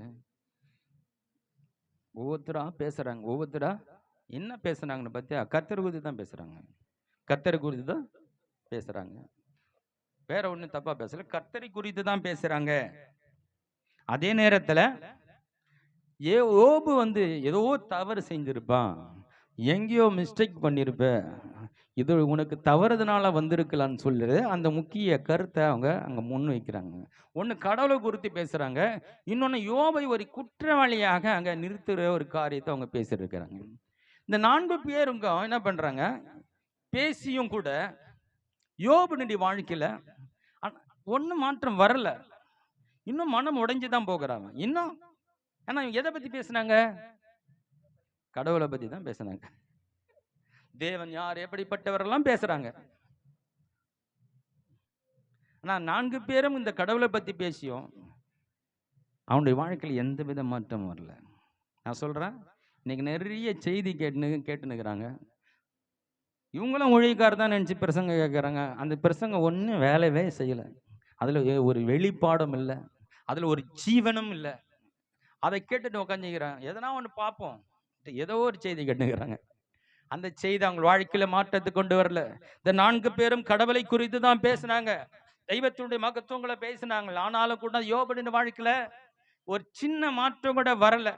ஒவ்வொருத்தரா பேசுறாங்க. ஒவ்வொருத்தரா என்ன பேசுறாங்கன்னு பார்த்தியா, கர்த்தர் குறித்து தான் பேசுறாங்க. கர்த்தர் குறித்து தான் பேசுறாங்க. வேற ஒன்றும் தப்பா பேசல, கர்த்தரை குறித்து தான் பேசுறாங்க. அதே நேரத்துல யோபு வந்து ஏதோ தவறு செஞ்சிருப்பான், எங்கேயோ மிஸ்டேக் பண்ணிருப்ப, இது உனக்கு தவறுதனால வந்திருக்கலான்னு சொல்லுறது அந்த முக்கிய கருத்தை அவங்க அங்க முன் வைக்கிறாங்க. ஒன்று கடவுளை குறித்து பேசுறாங்க, இன்னொன்று யோபை ஒரு குற்றவாளியாக அங்க நிறுத்துற ஒரு காரியத்தை அவங்க பேசியிருக்கிறாங்க. இந்த 4 பேருங்க என்ன பண்றாங்க, பேசியும் கூட யோபுனுடைய வாழ்க்கையில ஒன்றும் மாற்றம் வரல. இன்னும் மனம் உடைஞ்சுதான் போகிறாங்க. இன்னும் ஆனா எதை பத்தி பேசுனாங்க, கடவுளை பத்தி தான் பேசுனாங்க. தேவன் யார், எப்படிப்பட்டவரெல்லாம் பேசுறாங்க. ஆனா 4 பேரும் இந்த கடவுளை பத்தி பேசியும் அவனுடைய வாழ்க்கையில் எந்த வித மாற்றம் வரல. நான் சொல்றேன், இன்னைக்கு நிறைய செய்தி கேட்டுனுக்குறாங்க. இவங்களும் ஊழியக்காரர் தான் நினைச்சு பிரசங்க கேட்கறாங்க. அந்த பிரசங்க ஒன்றும் வேலையே செய்யலை. அதுல ஒரு வெளிப்பாடும் இல்லை, அதுல ஒரு ஜீவனும் இல்லை. அதை கேட்டுட்டு உட்காந்துக்கிறாங்க. எதனா ஒன்று பார்ப்போம், ஏதோ ஒரு செய்தி கேட்டுக்கிறாங்க. அந்த செய்தி அவங்க வாழ்க்கையில மாற்றத்தை கொண்டு வரல. இந்த 4 பேரும் கடவுளை குறித்து தான் பேசினாங்க, தெய்வத்தினுடைய மகத்துவங்களை பேசினாங்க. ஆனாலும் கூட யோபுவின் வாழ்க்கையில ஒரு சின்ன மாற்றம் கூட வரல.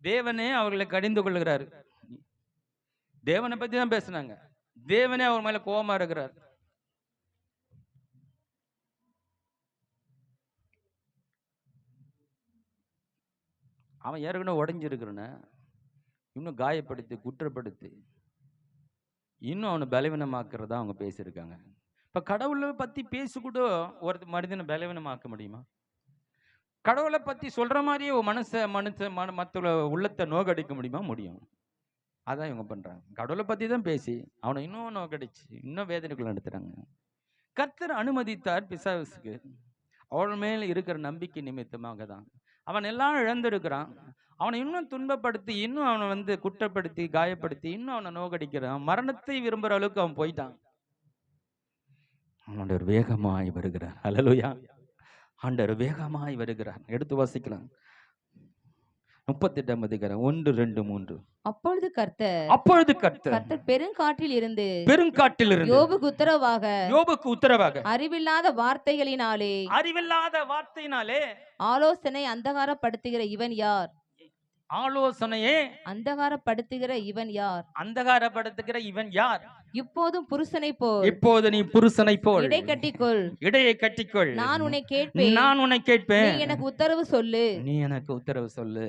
தேவனே அவர்களை கடிந்து கொள்கிறாரு. தேவனை பத்தி தான் பேசினாங்க, தேவனே அவர் மேல கோபமா இருக்கிறார். அவன் ஏற்கனவே உடைஞ்சிருக்கிறன இன்னும் காயப்படுத்தி குற்றப்படுத்தி இன்னும் அவனை பலவீனமாக்குறதா அவங்க பேசியிருக்காங்க. இப்ப கடவுளை பத்தி பேசிக்கூட ஒரு மனிதனை பலவீனமாக்க முடியுமா? கடவுளை பத்தி சொல்ற மாதிரியே மற்ற உள்ளத்தை நோக்கடிக்க முடியுமா? முடியும். அதான் இவங்க பண்றாங்க. கடவுளை பத்தி தான் பேசி அவனை இன்னும் நோக்கடிச்சு இன்னும் வேதனைக்குள்ள நடத்துறாங்க. கர்த்தர் அனுமதித்தார் பிசாசுக்கு, அவன் மேல இருக்கிற நம்பிக்கை நிமித்தமாக தான். அவன் எல்லாம் இழந்திருக்கிறான். அவனை இன்னும் துன்பப்படுத்தி, இன்னும் அவனை வந்து குற்றப்படுத்தி, காயப்படுத்தி, இன்னும் அவனை நோக்கடிக்கிறான். மரணத்தை விரும்புற அளவுக்கு அவன் போயிட்டான். ஆண்டவர் வேகமாய் வருகிறார். அல்லேலூயா. ஆண்டவர் வேகமாய் வருகிறார். எடுத்து வாசிக்கலாம். 38ஆம் அதிகாரம் 1, 2, 3. அப்பொழுது கர்த்தர் பெருங்காற்றில் இருந்து யோபுக்கு உத்தரவாக அறிவில்லாத வார்த்தையினாலே ஆலோசனை அந்தகாரப்படுத்துகிற இவன் யார்? ஆலோசனையே அந்தகாரப்படுத்துகிற இவன் யார்? இப்போதும் புருஷனை போல், இப்போது நீ புருஷனை போல் இடையை கட்டிக்கொள். நான் உன்னை கேட்பேன். நீ எனக்கு உத்தரவு சொல்லு.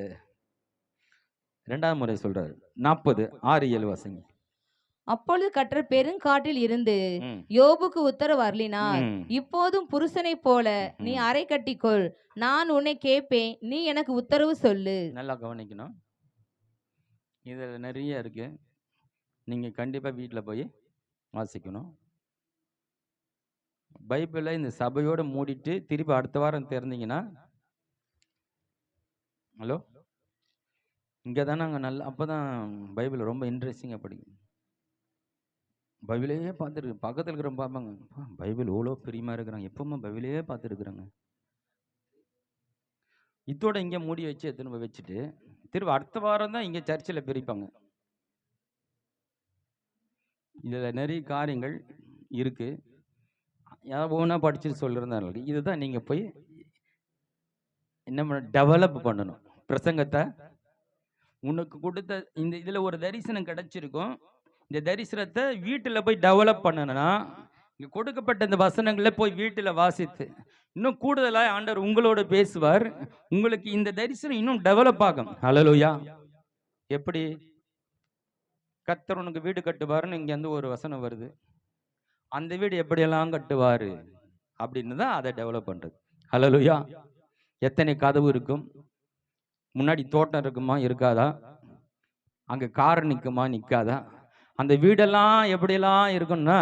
2ஆம் முறை சொல்றாரு. 40, 6, 7 வாசிங்க. அப்பொழுது கர்த்தர் பெருங்காற்றில் இருந்து யோபுக்கு உத்தரவு அருளினார். இப்போதும் புருஷனை போல நீ அறை கட்டிக்கொள். நான் உன்னை கேட்பேன், நீ எனக்கு உத்தரவு சொல்லு. நல்லா கவனிக்கணும், இதுல நிறைய இருக்கு. நீங்க கண்டிப்பா வீட்டில் போய் வாசிக்கணும். பைபிளை இந்த சபையோட மூடிட்டு திருப்பி அடுத்த வாரம் திறந்தீங்கன்னா, ஹலோ, இங்கே தான் நாங்கள் நல்லா அப்போதான் பைபிள் ரொம்ப இன்ட்ரெஸ்டிங்காக படிக்கும். பைபிளையே பார்த்துருக்கு, பக்கத்தில் இருக்கிறவங்க பார்ப்பாங்க, பைபிள் எவ்வளோ பிரியமாக இருக்கிறாங்க, எப்பவுமே பைபிளையே பார்த்துருக்குறாங்க. இதோட இங்கே மூடி வச்சு திரும்ப வச்சுட்டு திரும்ப அடுத்த வாரம் தான் இங்கே சர்ச்சில் பிரிப்பாங்க. இதில் நிறைய காரியங்கள் இருக்கு, ஒவ்வொன்றா படிச்சுட்டு சொல்லிருந்தாங்க. இதுதான் நீங்கள் போய் என்ன டெவலப் பண்ணணும். பிரசங்கத்தை உனக்கு கொடுத்த இந்த இதில் ஒரு தரிசனம் கிடைச்சிருக்கும். இந்த தரிசனத்தை வீட்டில் போய் டெவலப் பண்ணணும்னா இங்கே கொடுக்கப்பட்ட இந்த வசனங்களை போய் வீட்டில் வாசித்து இன்னும் கூடுதலாக ஆண்டவர் உங்களோட பேசுவார். உங்களுக்கு இந்த தரிசனம் இன்னும் டெவலப் ஆகும். ஹல்லேலூயா. எப்படி கர்த்தர் உனக்கு வீடு கட்டுவாருன்னு இங்கே வந்து ஒரு வசனம் வருது, அந்த வீடு எப்படியெல்லாம் கட்டுவார் அப்படின்னு தான் அதை டெவலப் பண்ணுறது. ஹல்லேலூயா. எத்தனை கதவு இருக்கும், முன்னாடி தோட்டம் இருக்குமா இருக்காதா, அங்க கார் நிக்குமா நிக்காதா, அந்த வீடெல்லாம் எப்படியெல்லாம் இருக்கும்னா,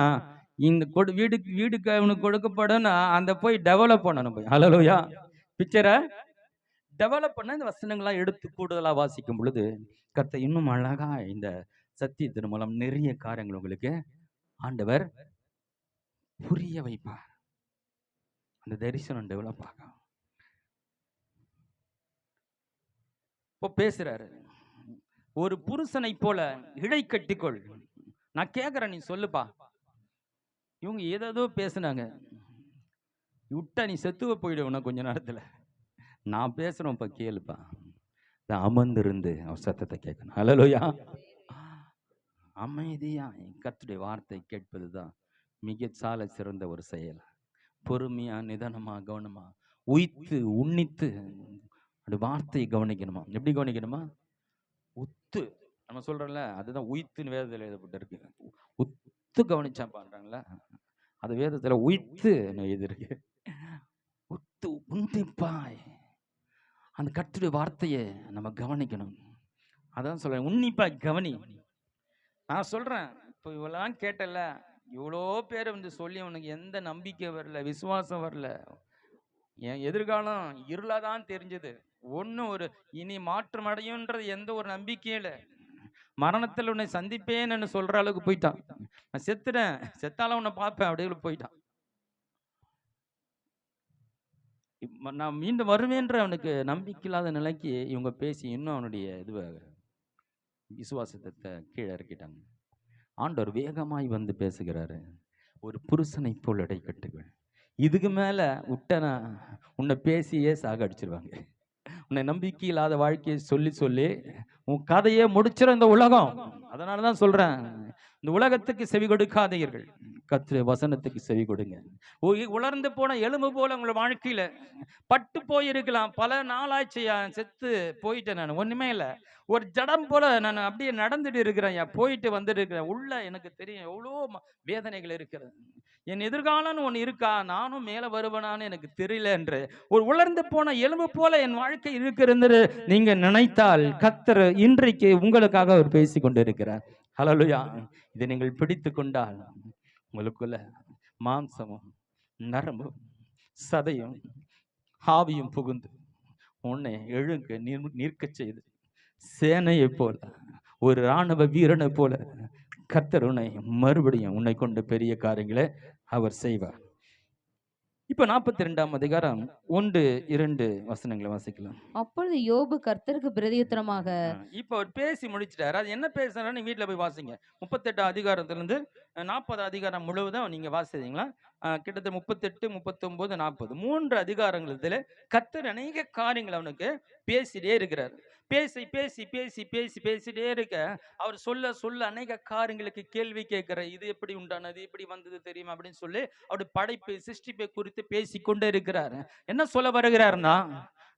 இந்த வீடுக்கு அவனுக்கு கொடுக்கப்படும், அந்த போய் டெவலப் பண்ணணும். போய் ஹalleluya, பிக்சரை டெவலப் பண்ண இந்த வசனங்கள்லாம் எடுத்து கூடுதலா வாசிக்கும் பொழுது கர்த்தர் இன்னும் அழகா இந்த சத்தியத்தின் மூலம் நிறைய காரியங்கள் உங்களுக்கு ஆண்டவர் புரிய வைப்பார். அந்த தரிசனம் டெவலப் ஆகும். இப்போ பேசுறாரு, ஒரு புருஷனை போல இழை கட்டிக்கொள். நான் கேட்கிறேன், நீ சொல்லுப்பா. இவங்க ஏதோ பேசுனாங்க, விட்டா நீ செத்துவ போயிடுவேன் கொஞ்ச நேரத்துல. நான் பேசுறேன், இப்ப கேளுப்பா. அமர்ந்திருந்து அவர் சத்தத்தை கேட்கணும். ஹல்லேலூயா. அமைதியா கர்த்தருடைய வார்த்தை கேட்பதுதான் மிக சால சிறந்த ஒரு செயல். பொறுமையா நிதானமா கவனமா உய்த்து உன்னித்து அந்த வார்த்தையை கவனிக்கணுமா. எப்படி கவனிக்கணுமா? உத்து, நம்ம சொல்றோம்ல, அதுதான் உய்த்துன்னு வேதத்தில் எழுதப்பட்டிருக்கு. உத்து கவனிச்சா பண்றாங்களா, அது வேதத்துல உய்த்து எழுதிருக்கு. உத்து உன்னிப்பாய் அந்த கர்த்தருடைய வார்த்தையை நம்ம கவனிக்கணும். அதான் சொல்றேன், உன்னிப்பா கவனி. நான் சொல்றேன், இப்போ இவ்வளவு கேட்டல, இவ்வளோ பேர் வந்து சொல்லி உனக்கு எந்த நம்பிக்கை வரல, விசுவாசம் வரல, என் எதிர்காலம் இருளாதான் தெரிஞ்சது. ஒன்னும் ஒரு இனி மாற்றம் அடையும்ன்றது எந்த ஒரு நம்பிக்கையில, மரணத்தில் உன்னை சந்திப்பேன்னு சொல்ற அளவுக்கு போயிட்டான். நான் செத்துறேன், செத்தாலும் உன்னை பார்ப்பேன் அப்படியே போயிட்டான். நான் மீண்டும் வருவேன்ற அவனுக்கு நம்பிக்கை இல்லாத நிலைக்கு இவங்க பேசி இன்னும் அவனுடைய இதுவை விசுவாசத்தை கீழே இறக்கிட்டாங்க. ஆண்டவர் வேகமாய் வந்து பேசுகிறாரு, ஒரு புருஷனை போல் இடை கட்டுகள். இதுக்கு மேல விட்டனா உன்னை பேசியே சாகடிச்சிருவாங்க. உன்னை நம்பிக்கை இல்லாத வாழ்க்கையை சொல்லி சொல்லி உன் கதையே முடிச்சிடும் இந்த உலகம். அதனாலதான் சொல்றேன், இந்த உலகத்துக்கு செவி கொடுக்காதீர்கள், கர்த்தருடைய வசனத்துக்கு செவி கொடுங்க. உலர்ந்து போன எலும்பு போல உங்களை வாழ்க்கையில பட்டு போயிருக்கலாம். பல நாளாச்சு செத்து போயிட்டேன், நான் ஒண்ணுமே இல்லை, ஒரு ஜடம் போல நான் அப்படியே நடந்துட்டு இருக்கிறேன், போயிட்டு வந்துட்டு இருக்கிறேன். உள்ள எனக்கு தெரியும் எவ்வளோ வேதனைகள் இருக்கிறது. என் எதிர்காலம்னு ஒன்று இருக்கா, நானும் மேலே வருவனான்னு எனக்கு தெரியல என்று ஒரு உலர்ந்து போன எலும்பு போல என் வாழ்க்கை இருக்கிறது நீங்க நினைத்தால் கர்த்தர் இன்றைக்கு உங்களுக்காக அவர் பேசி கொண்டு இருக்கிறார். ஹல்லேலூயா. இதை நீங்கள் பிடித்து கொண்டால் உங்களுக்குள்ள மாம்சமும் நரம்பும் சதையும் ஆவியும் புகுந்து உன்னை எழுங்க நிற்க செய்து சேனையை போல, ஒரு இராணுவ வீரனை போல கர்த்தர் உன்னை மறுபடியும் உன்னை கொண்டு பெரிய காரியங்களை அவர் செய்வார். இப்ப 42ஆம் அதிகாரம் 1-2 வசனங்களை வாசிக்கலாம். அப்பொழுது யோபு கர்த்தருக்கு பிரதியுத்தரமாக, இப்ப அவர் பேசி முடிச்சிட்டாரு. அது என்ன பேசுறாரு நீ வீட்டுல போய் வாசிங்க. 38 அதிகாரத்திலிருந்து 40 அதிகாரம் முழுவதும் நீங்க வாசித்தீங்களா? கிட்டத்தட்ட 38, 39, 40 3 அதிகாரங்களத்துல கர்த்தர் அநேக காரியங்கள் அவனுக்கு பேசிட்டே இருக்கிறார். பேசி பேசி பேசி பேசி பேசிட்டே இருக்க அவர் சொல்ல சொல்ல அநேக காரியங்களுக்கு கேள்வி கேட்கிற, இது எப்படி உண்டானது, எப்படி வந்தது தெரியுமா அப்படின்னு சொல்லி அவருடைய படைப்பு சிருஷ்டிப்பை குறித்து பேசிக்கொண்டே இருக்கிறார். என்ன சொல்ல வருகிறார்னா,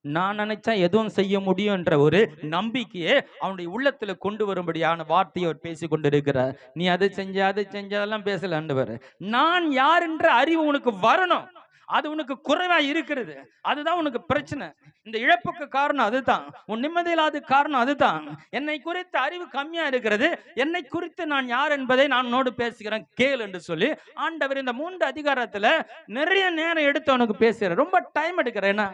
நான் நினைச்சா எதுவும் செய்ய முடியும் என்ற ஒரு நம்பிக்கையை அவனுடைய உள்ளத்துல கொண்டு வரும்படியான வார்த்தையை அவர் பேசி கொண்டிருக்கிறார். நீ அதை செஞ்சதெல்லாம் பேசல ஆண்டவர். நான் யார் என்ற அறிவு உனக்கு வரணும், அது உனக்கு குறைவா இருக்கிறது, அதுதான் உனக்கு பிரச்சனை. இந்த இழப்புக்கு காரணம் அதுதான், உன் நிம்மதியில்லாத காரணம் அதுதான். என்னை குறித்த அறிவு கம்மியா இருக்கிறது, என்னை குறித்து நான் யார் என்பதை நான் உன்னோடு பேசுகிறேன் கேள் என்று சொல்லி ஆண்டவர் இந்த 3 அதிகாரத்துல நிறைய நேரம் எடுத்து அவனுக்கு பேசுற, ரொம்ப டைம் எடுக்கிறேன். ஏன்னா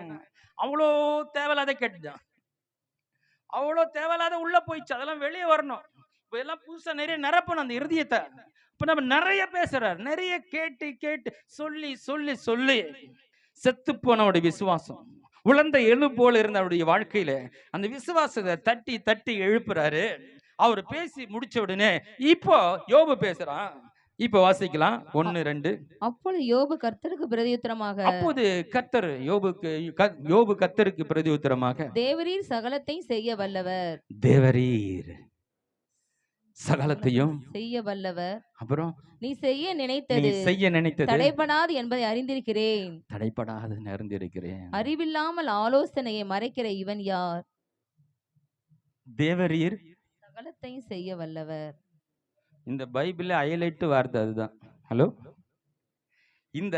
அவ்வளோ தேவையில்லாத கேட்டுதான், அவ்வளோ தேவையில்லாத உள்ள போயிடுச்சு, அதெல்லாம் வெளியே வரணும். இப்ப எல்லாம் புதுசா நிறைய நிரப்பணும் அந்த இருதயத்தை. இப்ப நம்ம நிறைய பேசுறார், நிறைய கேட்டு கேட்டு சொல்லி சொல்லி சொல்லி செத்து போனவருடைய விசுவாசம் உலர்ந்த எலும்பு போல இருந்த அவருடைய வாழ்க்கையில அந்த விசுவாசத்தை தட்டி தட்டி எழுப்புறாரு. அவர் பேசி முடிச்ச உடனே இப்போ யோபு பேசுறான். இப்ப வாசிக்கலாம் 1-2. அப்பொழுது யோபு கர்த்தருக்கு பிரதியுத்தரமாக, அப்போது கர்த்தர் யோபு கர்த்தருக்கு பிரதியுத்தரமாக, தேவரீர் சகலத்தையும் செய்ய வல்லவர், தேவரீர் சகலத்தையும் செய்ய வல்லவர், அப்புறம் நீ செய்ய நினைத்தது தடைபடாது என்பதை அறிந்திருக்கிறேன், தடைபடாது அறிந்திருக்கிறேன். அறிவில்லாமல் ஆலோசனையை மறைக்கிற இவன் யார்? தேவரீர் சகலத்தையும் செய்ய வல்லவர். இந்த பைபிள்ல ஹைலைட் வார்த்தை அதுதான். ஹலோ, இந்த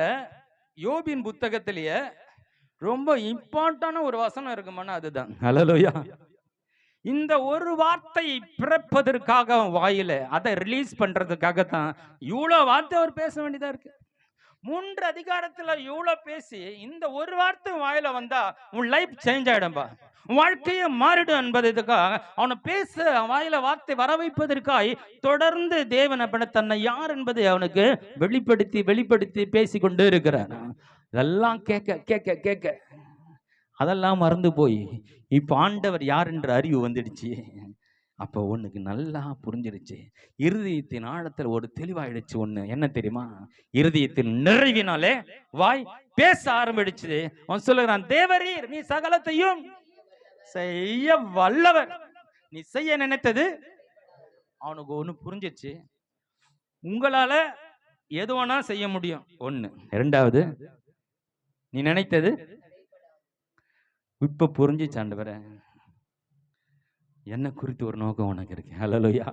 யோபின் புத்தகத்திலேயே ரொம்ப இம்பார்ட்டான ஒரு வசனம் இருக்குமானா அதுதான். ஹல்லேலூயா. இந்த ஒரு வார்த்தை பிறப்பதற்காக அவன் வாயில அதை ரிலீஸ் பண்றதுக்காக தான் இவ்வளவு வார்த்தை அவர் பேச வேண்டியதா இருக்கு. 3 அதிகாரத்துல இவ்வளவு பேசி இந்த ஒரு வார்த்தை வாயில வந்தா உன் லைஃப் சேஞ்ச் ஆயிடும்பா, உன் வாழ்க்கையே மாறிடும் என்பதற்காக அவனை பேச வாயில வார்த்தை வர வைப்பதற்காய் தொடர்ந்து தேவன் அப்படி தன்னை யார் என்பதை அவனுக்கு வெளிப்படுத்தி வெளிப்படுத்தி பேசிக்கொண்டே இருக்கிறார். இதெல்லாம் கேட்க கேட்க கேட்க அதெல்லாம் மறந்து போய் இப்ப ஆண்டவர் யார் என்ற அறிவு வந்துடுச்சு. அப்போ உனக்கு நல்லா புரிஞ்சிருச்சு. இருதயத்தின் ஆழத்துல ஒரு தெளிவாயிடுச்சு. ஒண்ணு என்ன தெரியுமா? இருதயத்தின் நிறைவினாலே வாய் பேச ஆரம்பிடுச்சு. அவன் சொல்லுகிறான், தேவரீர் நீ சகலத்தையும் செய்ய வல்லவர், நீ செய்ய நினைத்தது. அவனுக்கு ஒண்ணு புரிஞ்சிச்சு, உங்களால எது வேணா செய்ய முடியும். ஒண்ணு. இரண்டாவது, நீ நினைத்தது இப்ப புரிஞ்சிச்சு. ஆண்டவரே, என்ன குறித்து ஒரு நோக்கம் உனக்கு இருக்கு. ஹல்லேலூயா.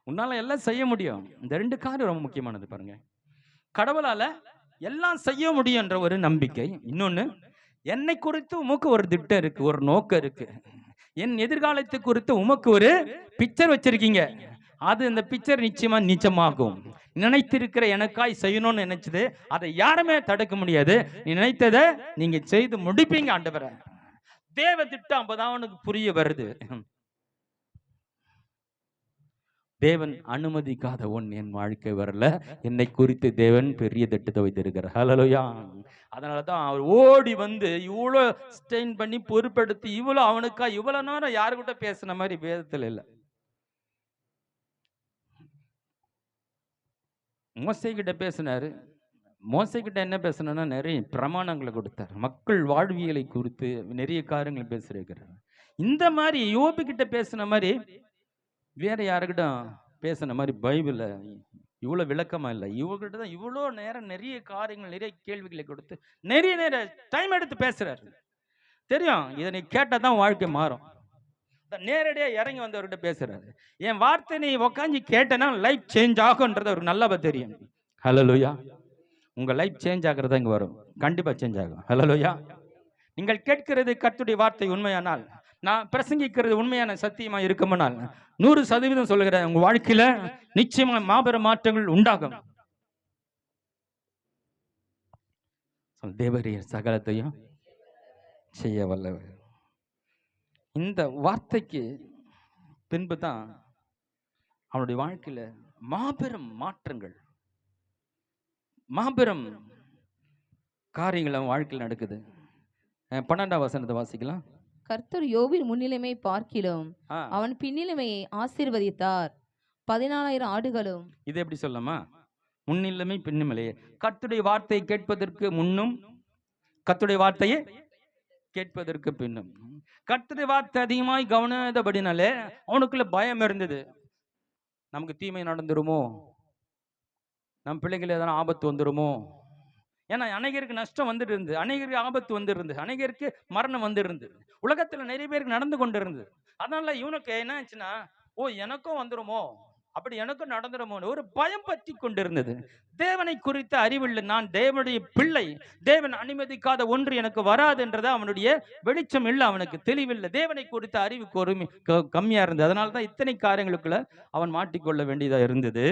உன்னால எல்லாம் செய்ய முடியும். இந்த 2 காரியம் ரொம்ப முக்கியமானது பாருங்க. கடவுளால எல்லாம் செய்ய முடியும் என்ற ஒரு நம்பிக்கை. இன்னொன்னு, என்னை குறித்து உமக்கு ஒரு திட்டம் இருக்கு, ஒரு நோக்கம் இருக்கு. என் எதிர்காலத்தை குறித்து உமக்கு ஒரு பிக்சர் வச்சிருக்கீங்க. அது இந்த பிக்சர் நிச்சயமா நிச்சயமாகும். நினைத்திருக்கிற எனக்காய் செய்யணும்னு நினைச்சது அதை யாருமே தடுக்க முடியாது. நீ நினைத்ததை நீங்க செய்து முடிப்பீங்க ஆண்டவரே. தேவ திட்டம் அப்பதான் அவனுக்கு புரிய வருது. தேவன் அனுமதிக்காத ஒன்று என் வாழ்க்கை வரல. என்னை குறித்து தேவன் பெரிய திட்டத்தை வைத்திருக்கிறார். ஹல்லேலூயா. அதனாலதான் அவர் ஓடி வந்து இவ்வளோ ஸ்டெயின் பண்ணி பொறுப்படுத்தி இவ்வளோ அவனுக்கா இவ்வளவு நேரம் யாருக்கிட்ட பேசின மாதிரி வேதத்தில் இல்லை. மோசே கிட்ட பேசினாரு. மோசே கிட்ட என்ன பேசணும்னா நிறைய பிரமாணங்களை கொடுத்தார். மக்கள் வாழ்வியலை குறித்து நிறைய காரியங்களை பேசியிருக்கிறார். இந்த மாதிரி யோபு கிட்ட பேசின மாதிரி வேற யாருக்கிட்ட பேசின மாதிரி பைபிள்ல இவ்வளவு விளக்கமா இல்லை. இவகிட்ட தான் இவ்வளோ நேரம் நிறைய காரியங்கள் நிறைய கேள்விகளை கொடுத்து நிறைய நேரம் டைம் எடுத்து பேசுறாரு. தெரியும், இதை நீ கேட்டாதான் வாழ்க்கை மாறும். நேரடியா இறங்கி வந்தவர்கிட்ட பேசுறாரு. என் வார்த்தை நீ உக்காந்து கேட்டனா லைஃப் சேஞ்ச் ஆகும்ன்றது அவருக்கு நல்லா தெரியும். ஹல்லேலூயா. உங்க லைஃப் சேஞ்ச் ஆகுறதா இங்க வரும். கண்டிப்பா சேஞ்ச் ஆகும். ஹல்லேலூயா. நீங்கள் கேட்கிறது கர்த்தருடைய வார்த்தை உண்மையானால், நான் பிரசங்கிக்கிறது உண்மையான சத்தியமா இருக்குமானால் 100% சொல்லுகிறேன், உங்க வாழ்க்கையில நிச்சயமா மாபெரும் மாற்றங்கள் உண்டாகும். தேவரீர் சகலத்தையும் செய்ய வல்லவர். இந்த வார்த்தைக்கு பின்பு தான் அவனுடைய வாழ்க்கையில மாபெரும் மாற்றங்கள், மாபெரும் காரியங்கள் அவன் வாழ்க்கையில் நடக்குது. 12ஆம் வசனத்தை வாசிக்கலாம். கர்த்தர் யோபின் முன்னிலைமை பார்க்கிலும் அவன் பின்னிலைமையை ஆசீர்வதித்தார். 14,000 ஆடுகளும். இது எப்படி சொல்லமா? முன்னிலைமை பின்னிலையே. கர்த்தருடைய வார்த்தையை கேட்பதற்கு முன்னும், கர்த்தருடைய வார்த்தையை கேட்பதற்கு பின்னும். கர்த்தருடைய வார்த்தை அதிகமாய் கவனித்தபடினாலே அவனுக்குள்ள பயம் இருந்தது. நமக்கு தீமை நடந்துருமோ, நம் பிள்ளைகள் எதனா ஆபத்து வந்துருமோ. ஏன்னா அநேகருக்கு நஷ்டம் வந்துட்டு இருந்து, அநேகருக்கு ஆபத்து வந்துருந்து, அநேகருக்கு மரணம் வந்துருந்து, உலகத்துல நிறைய பேருக்கு நடந்து கொண்டு இருந்தது. அதனால இவனுக்கு என்ன ஆச்சுன்னா, ஓ எனக்கும் வந்துருமோ, அப்படி எனக்கும் நடந்துருமோ ஒரு பயம் பற்றி கொண்டிருந்தது. தேவனை குறித்த அறிவில்லை. நான் தேவனுடைய பிள்ளை, தேவன் அனுமதிக்காத ஒன்று எனக்கு வராது என்றது அவனுடைய வெளிச்சம் இல்லை, அவனுக்கு தெளிவில்லை. தேவனை குறித்த அறிவு கம்மியா இருந்தது. அதனாலதான் இத்தனை காரியங்களுக்குள்ள அவன் மாட்டிக்கொள்ள வேண்டியதா இருந்தது.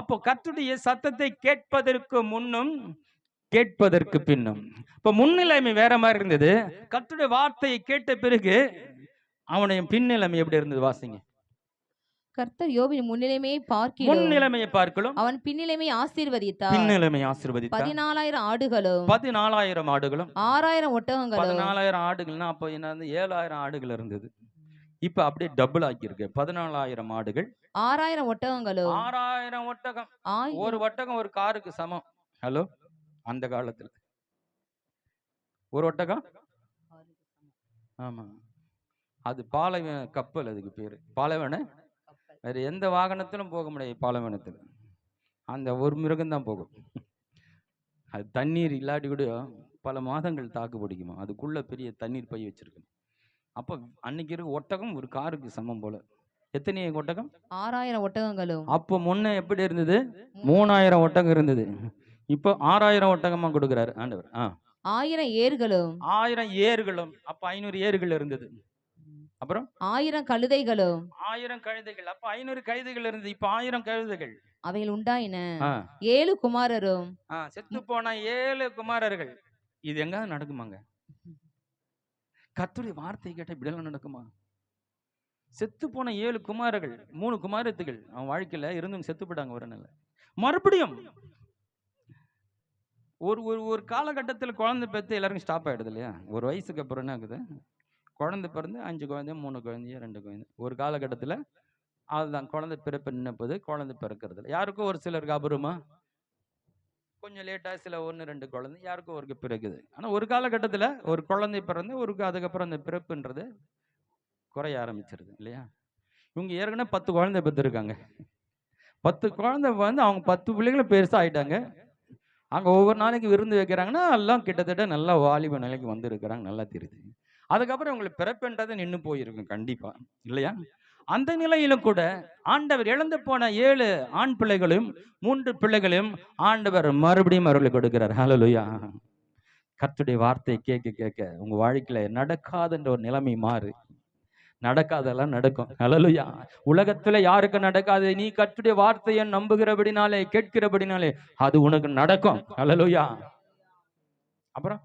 அப்போ கர்த்தருடைய சத்தத்தை கேட்பதற்கு முன்னும் கேட்பதற்கு பின்னும், இப்ப முன்னிலைமை வேற மாதிரி இருந்தது. கர்த்தருடைய வார்த்தையை கேட்ட பிறகு அவனுடைய பின்னிலைமை எப்படி இருந்தது வாசிங்க. கர்த்தர் யோபின் முன்னிலைமையை பார்க்கிலும் அவன் பின்னிலைமை ஆசீர்வதித்தார். 14,000 ஆடுகளும் 14,000 ஆடுகளும் 6,000 ஒட்டகங்களும். 14,000 ஆடுகள்னா அப்போ என்ன, 7,000 ஆடுகள் இருந்தது. இப்ப அப்படியே டபுள் ஆக்கியிருக்கு. 14,000 ஆடுகள் 6,000 ஒட்டகங்களும். 6,000 ஒட்டகம். ஒரு ஒட்டகம் ஒரு காருக்கு சமம். ஹலோ, அந்த காலத்துல ஒரு ஒட்டகம், ஆமா, அது பாலைவன கப்பல், அதுக்கு பேரு பாலைவன. வேற எந்த வாகனத்திலும் போக முடியாது பாலைவனத்தில். அந்த ஒரு மிருகம் தான் போகும். அது தண்ணீர் இல்லாட்டி கூட பல மாதங்கள் தாக்கு பிடிக்குமா, அதுக்குள்ள பெரிய தண்ணீர் பை வச்சிருக்கணும். அப்போ அன்னைக்கு இருக்க ஒட்டகம் ஒரு காருக்கு சமம் போல. எத்தனை ஒட்டகம்? 6,000 ஒட்டகங்களும். அப்போ முன்ன எப்படி இருந்தது? 3,000 ஒட்டகம் இருந்தது. இப்போ 6,000 ஒட்டகமா கொடுக்குறாரு ஆண்டவர். 1000 ஏர்களும் 1000 ஏர்களும். அப்ப 500 ஏர்கள் இருந்தது. அப்புறம் 1000 கழுதைகளும் 1000 கழுதைகள். அப்ப 500 கழுதைகள் இருந்தது. இப்ப 1000 கழுதைகள். அவைகள் உண்டாயின. ஆ, 7 குமாரரும் செத்து போன 7 குமாரர்கள். இது எங்க நடக்குமாங்க? கர்த்தருடைய வார்த்தை கேட்டா இப்படியெல்லாம் நடக்குமா? செத்து போன 7 குமாரர்கள், 3 குமாரத்திகள் அவன் வாழ்க்கையில இருந்தும் செத்து போயிட்டாங்க ஒரு நாள். மறுபடியும் ஒரு ஒரு ஒரு காலகட்டத்தில் குழந்தை பெற்று எல்லாருக்கும் ஸ்டாப் ஆயிடுது இல்லையா? ஒரு வயசுக்கு அப்புறம் என்ன ஆகுது? குழந்தை பிறந்து 5 குழந்தை, 3 குழந்தையோ, 2 குழந்தை. ஒரு காலகட்டத்தில் அதுதான் குழந்தை பிறப்பு நின்னப்போது குழந்தை பிறக்கிறது இல்லை. யாருக்கும் ஒரு சிலருக்கு அபூர்வமா கொஞ்சம் லேட்டா சில 1, 2 குழந்தை யாருக்கும் ஒருக்கு பிறகுது. ஆனா ஒரு காலகட்டத்தில் ஒரு குழந்தை பிறந்து அதுக்கப்புறம் அந்த பிறப்புன்றது குறைய ஆரம்பிச்சிருது இல்லையா? இவங்க ஏற்கனவே 10 குழந்தை பெற்றிருக்காங்க. 10 குழந்தை வந்து அவங்க 10 பிள்ளைகளும் பெருசா ஆயிட்டாங்க. அங்க ஒவ்வொரு நாளைக்கு விருந்து வைக்கிறாங்கன்னா எல்லாம் கிட்டத்தட்ட நல்லா வாலிப நிலைக்கு வந்திருக்கிறாங்க, நல்லா தெரியுது. அதுக்கப்புறம் இவங்களுக்கு பிறப்புன்றது நின்று போயிருக்கும் கண்டிப்பா இல்லையா? அந்த நிலையிலும் கூட ஆண்டவர் இழந்து போன 7 ஆண் பிள்ளைகளையும் 3 பிள்ளைகளையும் ஆண்டவர் மறுபடியும் அவர்களுக்கு கொடுக்கிறார். ஹல்லேலூயா. கர்த்தருடைய வார்த்தையை கேட்க கேட்க உங்க வாழ்க்கையில நடக்காதுன்ற ஒரு நிலைமை மாறு. நடக்காதெல்லாம் நடக்கும். ஹல்லேலூயா. உலகத்துல யாருக்கு நடக்காது? நீ கர்த்தருடைய வார்த்தையை நம்புகிறபடினாலே, கேட்கிறபடினாலே அது உனக்கு நடக்கும். ஹல்லேலூயா. அப்புறம்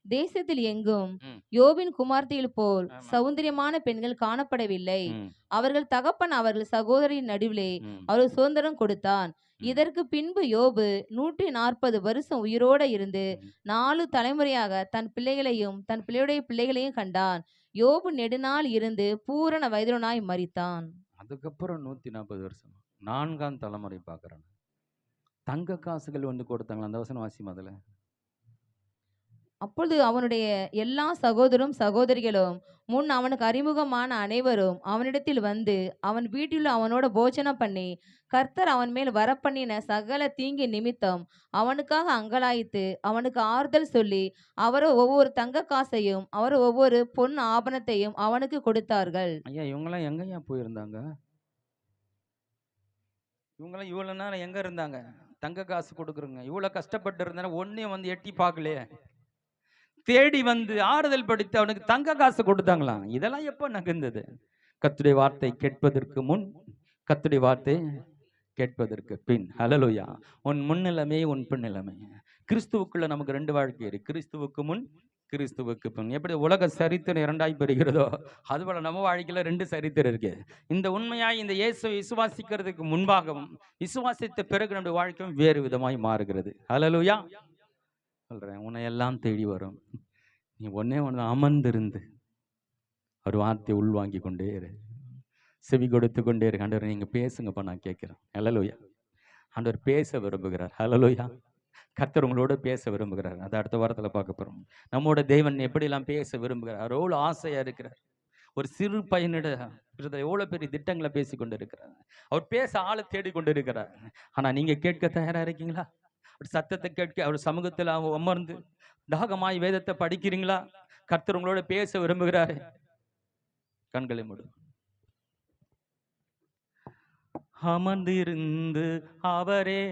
தேசத்தில் எங்கும் ம். யோபின் குமார்த்திகள் போல் ஆமா. சௌந்தரியமான பெண்கள் காணப்படவில்லை. ம், அவர்கள் தகப்பன் அவர்கள் சகோதரின் நடுவிலே ம், அவர்கள் சுதந்திரம் கொடுத்தான். ம், இதற்கு பின்பு யோபு 140 வருஷம் உயிரோட இருந்து ம். 4 தலைமுறையாக தன் பிள்ளைகளையும் தன் பிள்ளையுடைய பிள்ளைகளையும் கண்டான். யோபு நெடுநாள் இருந்து பூரண வயதுடனாய் மரித்தான். அதுக்கப்புறம் 140 வருஷம் 4ஆம் தலைமுறை பார்க்குறேன். தங்க காசுகள் வந்து கொடுத்தாங்களா? அந்த வசனம் வாசி முதல்ல. அப்பொழுது அவனுடைய எல்லா சகோதரும் சகோதரிகளும் முன் அவனுக்கு அறிமுகமான அனைவரும் அவனிடத்தில் வந்து அவன் வீட்டில் அவனோட போஜனம் பண்ணி கர்த்தர் அவன் மேல் வரப்பண்ணின சகல தீங்கு நிமித்தம் அவனுக்காக அங்கலாய்த்து அவனுக்கு ஆறுதல் சொல்லி அவரோ ஒவ்வொரு தங்க காசையும் அவர் ஒவ்வொரு பொன் ஆபரணத்தையும் அவனுக்கு கொடுத்தார்கள். ஐயா இவங்கெல்லாம் எங்கய்யா போயிருந்தாங்க? இவங்கெல்லாம் இவ்வளவு நேரம் எங்க இருந்தாங்க? தங்க காசு கொடுக்குறங்க இவ்வளவு கஷ்டப்பட்டு இருந்தா ஒன்னையும் வந்து எட்டி பார்க்கலையே. தேடி வந்து ஆறுதல் படுத்தி அவனுக்கு தங்க காசு கொடுத்தாங்களாம். இதெல்லாம் எப்போ நகர்ந்தது? கர்த்தருடைய வார்த்தை கேட்பதற்கு முன், கர்த்தருடைய வார்த்தை கேட்பதற்கு பின். ஹல்லேலூயா. உன் முன்னிலைமை, உன் பின்னிலைமை. கிறிஸ்துவுக்குள்ள நமக்கு 2 வாழ்க்கை இருக்கு. கிறிஸ்துவுக்கு முன், கிறிஸ்துவுக்கு பின். எப்படி உலக சரித்திரம் 2ஆய் பிரிகிறதோ அதுபோல நம்ம வாழ்க்கையில 2 சரித்திரம் இருக்கு. இந்த உண்மையாய் இந்த இயேசுவை விசுவாசிக்கிறதுக்கு முன்பாகவும் விசுவாசித்த பிறகு நம்முடைய வாழ்க்கையும் வேறு விதமாய் மாறுகிறது. ஹல்லேலூயா. சொல்றேன், உன்னை எல்லாம் தேடி வரும். நீ ஒன்னே ஒன்று அமர்ந்திருந்து ஒரு வார்த்தையை உள்வாங்கி கொண்டே இரு, செவி கொடுத்து கொண்டே இரு. ஆண்டவர் நீங்க பேசுங்கப்பா, நான் கேட்கிறேன். ஹல்லேலூயா. ஆண்டவர் பேச விரும்புகிறார். ஹல்லேலூயா. கர்த்தர் உங்களோட பேச விரும்புகிறார். அதை அடுத்த வாரத்தில் பார்க்க போறோம். நம்மோட தேவன் எப்படிலாம் பேச விரும்புகிறார், எவ்வளோ ஆசையா இருக்கிறார். ஒரு சிறு பையனிட எவ்வளவு பெரிய திட்டங்களை பேசி கொண்டு இருக்கிறார். அவர் பேச ஆளை தேடி கொண்டு இருக்கிறார். ஆனா நீங்க கேட்க தயாரா இருக்கீங்களா? சத்தத்தை கேட்க அவர் சமூகத்தில் அமர்ந்து தாகமாய் வேதத்தை படிக்கிறீங்களா? கர்த்தர் உங்களோட பேச விரும்புகிறாரு. கண்களை மூடு. அமர்ந்திருந்து அவரே